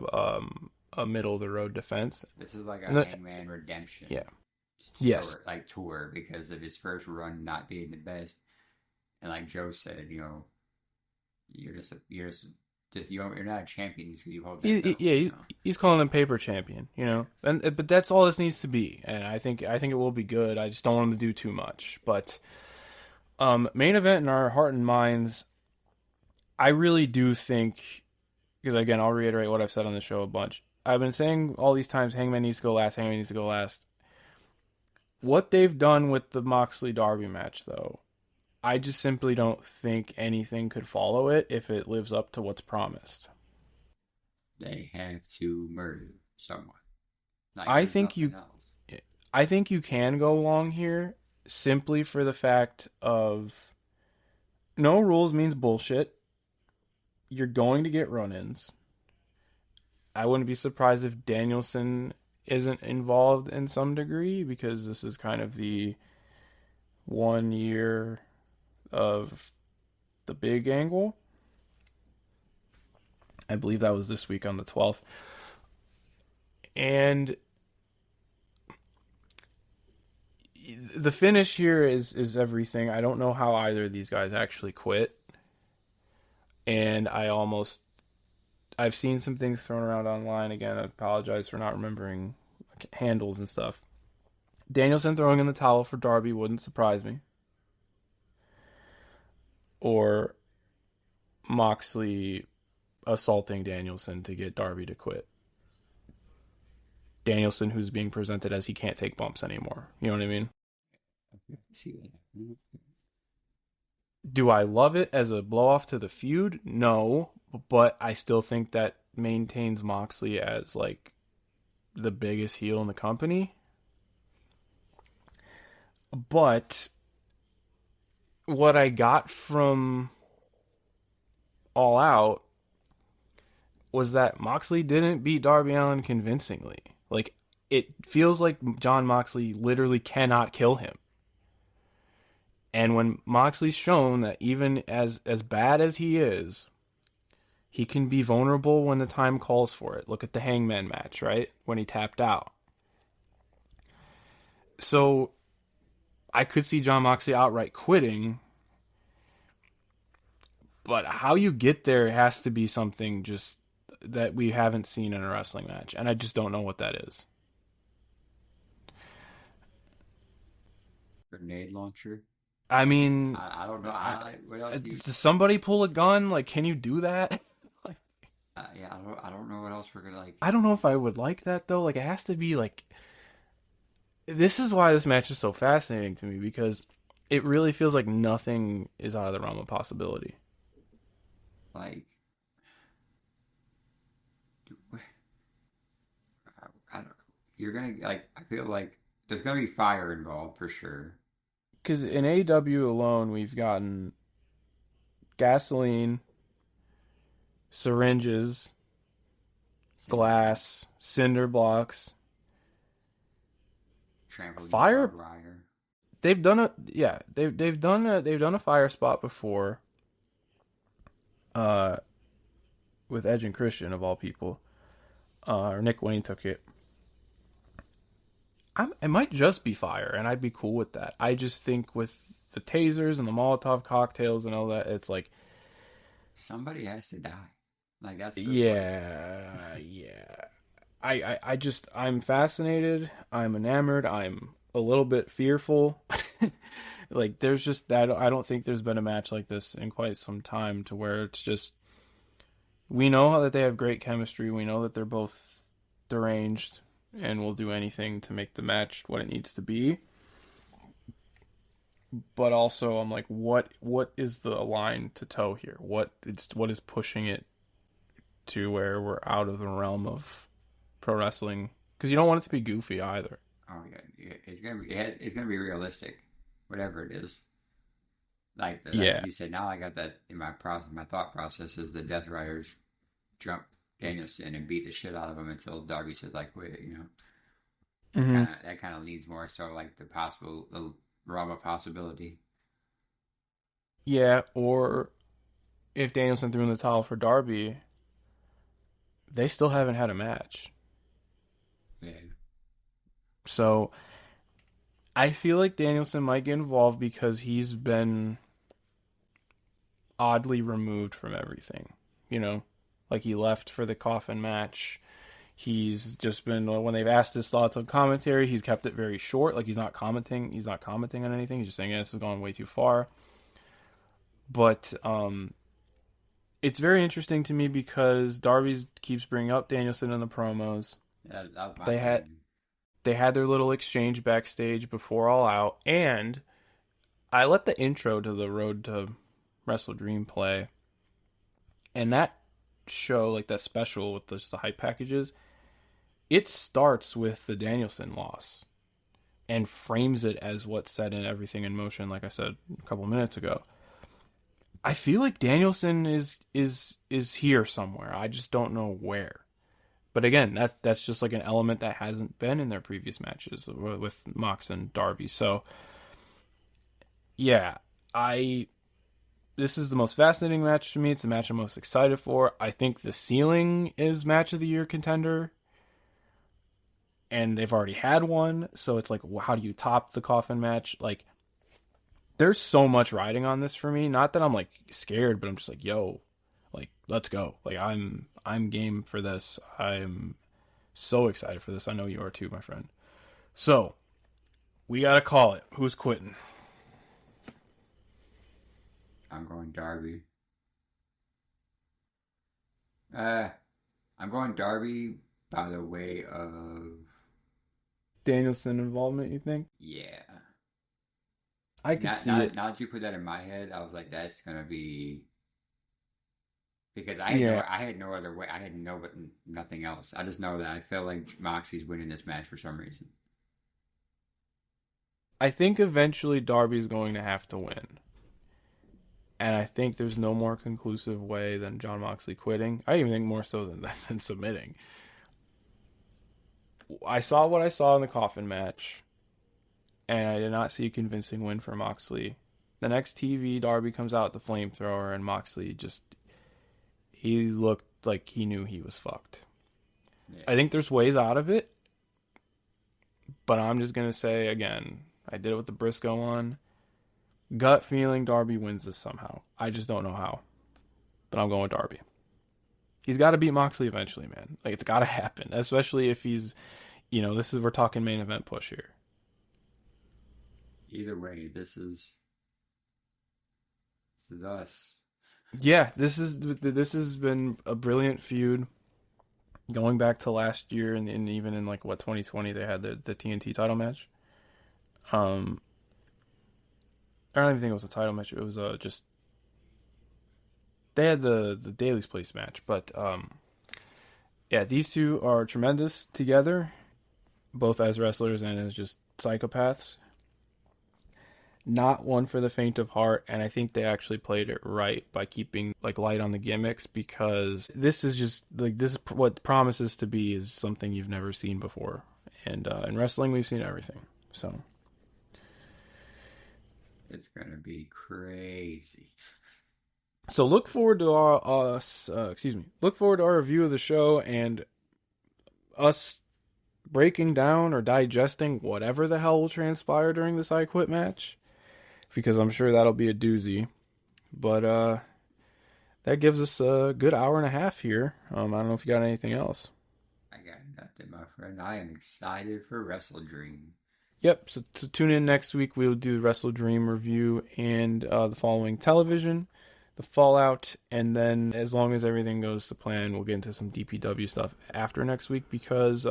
[SPEAKER 1] a middle of the road defense.
[SPEAKER 2] This is like a Hangman redemption.
[SPEAKER 1] Yeah. Yes.
[SPEAKER 2] Tour because of his first run not being the best, and like Joe said, you're not a champion because you hold that belt,
[SPEAKER 1] he's calling him paper champion, but that's all this needs to be, and I think it will be good. I just don't want him to do too much. But main event in our heart and minds, I really do think, because again, I'll reiterate what I've said on the show a bunch. I've been saying all these times, Hangman needs to go last. Hangman needs to go last. What they've done with the Moxley Darby match, though, I just simply don't think anything could follow it if it lives up to what's promised.
[SPEAKER 2] They have to murder someone.
[SPEAKER 1] I think you can go long here simply for the fact of no rules means bullshit. You're going to get run-ins. I wouldn't be surprised if Danielson isn't involved in some degree, because this is kind of the 1 year of the big angle. I believe that was this week on the 12th. And the finish here is everything. I don't know how either of these guys actually quit. And I've seen some things thrown around online. Again, I apologize for not remembering handles and stuff. Danielson throwing in the towel for Darby wouldn't surprise me. Or Moxley assaulting Danielson to get Darby to quit. Danielson, who's being presented as he can't take bumps anymore. You know what I mean? Do I love it as a blow off to the feud? No, but I still think that maintains Moxley as like the biggest heel in the company. But what I got from All Out was that Moxley didn't beat Darby Allin convincingly. Like, it feels like Jon Moxley literally cannot kill him. And when Moxley's shown that even as bad as he is, he can be vulnerable when the time calls for it. Look at the Hangman match, right? When he tapped out. So I could see Jon Moxley outright quitting, but how you get there has to be something just that we haven't seen in a wrestling match, and I just don't know what that is.
[SPEAKER 2] Grenade launcher.
[SPEAKER 1] I mean,
[SPEAKER 2] I don't know. What else
[SPEAKER 1] does somebody pull a gun? Like, can you do that?
[SPEAKER 2] Yeah, I don't know what else we're gonna like.
[SPEAKER 1] I don't know if I would like that though. Like, it has to be like. This is why this match is so fascinating to me, because it really feels like nothing is out of the realm of possibility.
[SPEAKER 2] Like, I don't. You're gonna like. I feel like there's gonna be fire involved for sure.
[SPEAKER 1] Because in
[SPEAKER 2] There's
[SPEAKER 1] AEW alone, we've gotten gasoline, syringes,
[SPEAKER 2] cinder block,
[SPEAKER 1] glass, cinder blocks,
[SPEAKER 2] trampoline,
[SPEAKER 1] fire.
[SPEAKER 2] barbed wire.
[SPEAKER 1] They've done a yeah. They've done a fire spot before. Uh, with Edge and Christian of all people. Or Nick Wayne took it. It might just be fire, and I'd be cool with that. I just think with the tasers and the Molotov cocktails and all that, it's like,
[SPEAKER 2] Somebody has to die. Like that's just like
[SPEAKER 1] yeah. I'm fascinated. I'm enamored. I'm a little bit fearful. Like, there's just that. I don't think there's been a match like this in quite some time to where it's just, we know that they have great chemistry. We know that they're both deranged and will do anything to make the match what it needs to be. But also, I'm like, what is the line to toe here? What is pushing it to where we're out of the realm of pro wrestling? Because you don't want it to be goofy either.
[SPEAKER 2] oh yeah, it's gonna be realistic, whatever it is. Like
[SPEAKER 1] Yeah.
[SPEAKER 2] you said, now I got that in my process. My thought process is the Death Riders jump Danielson and beat the shit out of him until Darby says like, wait,
[SPEAKER 1] Hmm.
[SPEAKER 2] that kind of leads more so like the realm of possibility.
[SPEAKER 1] Yeah. Or if Danielson threw in the towel for Darby, they still haven't had a match.
[SPEAKER 2] Yeah,
[SPEAKER 1] So I feel like Danielson might get involved because he's been oddly removed from everything. You know, like he left for the coffin match. He's just been, when they've asked his thoughts on commentary, he's kept it very short. Like he's not commenting. He's not commenting on anything. He's just saying, yeah, this has gone way too far. But it's very interesting to me because Darby keeps bringing up Danielson in the promos.
[SPEAKER 2] that was my
[SPEAKER 1] They had
[SPEAKER 2] thing.
[SPEAKER 1] they had their little exchange backstage before All Out, and I let the intro to the Road to WrestleDream play, and that show, like that special with just the hype packages, it starts with the Danielson loss and frames it as what set in everything in motion. Like I said a couple minutes ago, I feel like Danielson is here somewhere. I just don't know where. But again, that's just like an element that hasn't been in their previous matches with Mox and Darby. So yeah, I this is the most fascinating match to me. It's the match I'm most excited for. I think the ceiling is match of the year contender, and they've already had one. So it's like, how do you top the coffin match? Like, there's so much riding on this for me. Not that I'm like scared, but I'm just like, yo, like let's go. Like I'm game for this. I'm so excited for this. I know you are too, my friend. So we gotta call it. Who's quitting?
[SPEAKER 2] I'm going Darby. Uh, I'm going Darby by the way of
[SPEAKER 1] Danielson involvement, you think?
[SPEAKER 2] yeah.
[SPEAKER 1] I could
[SPEAKER 2] Now,
[SPEAKER 1] see
[SPEAKER 2] now,
[SPEAKER 1] it.
[SPEAKER 2] now that you put that in my head, I was like, that's gonna be because
[SPEAKER 1] Yeah.
[SPEAKER 2] I had no other way. I had no but nothing else. I just know that I feel like Moxie's winning this match for some reason.
[SPEAKER 1] I think eventually Darby's going to have to win. And I think there's no more conclusive way than John Moxley quitting. I even think more so than submitting. I saw what I saw in the coffin match, and I did not see a convincing win for Moxley. The next TV, Darby comes out the flamethrower, and Moxley just, he looked like he knew he was fucked.
[SPEAKER 2] Yeah.
[SPEAKER 1] I think there's ways out of it, but I'm just going to say again, I did it with the Briscoe one. Gut feeling Darby wins this somehow. I just don't know how, but I'm going with Darby. He's got to beat Moxley eventually, man. Like, it's got to happen, especially if he's, we're talking main event push here.
[SPEAKER 2] Either way, this is us.
[SPEAKER 1] Yeah, this has been a brilliant feud going back to last year, and even in like 2020 they had the TNT title match. I don't even think it was a title match. It was just they had the Daily's Place match, but yeah, these two are tremendous together, both as wrestlers and as just psychopaths. Not one for the faint of heart, and I think they actually played it right by keeping like light on the gimmicks, because this is just like this is what promises to be is something you've never seen before, and in wrestling we've seen everything, so
[SPEAKER 2] It's gonna be crazy.
[SPEAKER 1] so look forward to our look forward to our review of the show and us breaking down or digesting whatever the hell will transpire during this I Quit match, because I'm sure that'll be a doozy. But that gives us a good hour and a half here. I don't know if you got anything else.
[SPEAKER 2] I got nothing, my friend. I am excited for WrestleDream.
[SPEAKER 1] Yep, so tune in next week. We'll do WrestleDream review and the following television, the Fallout, and then as long as everything goes to plan, we'll get into some DPW stuff after next week, because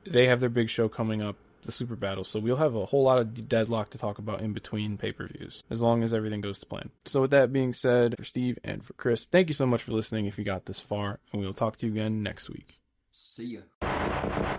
[SPEAKER 1] they have their big show coming up, the Super Battle, so we'll have a whole lot of deadlock to talk about in between pay-per-views, as long as everything goes to plan. So with that being said, for Steve and for Chris, thank you so much for listening if you got this far, and we'll talk to you again next week.
[SPEAKER 2] See ya.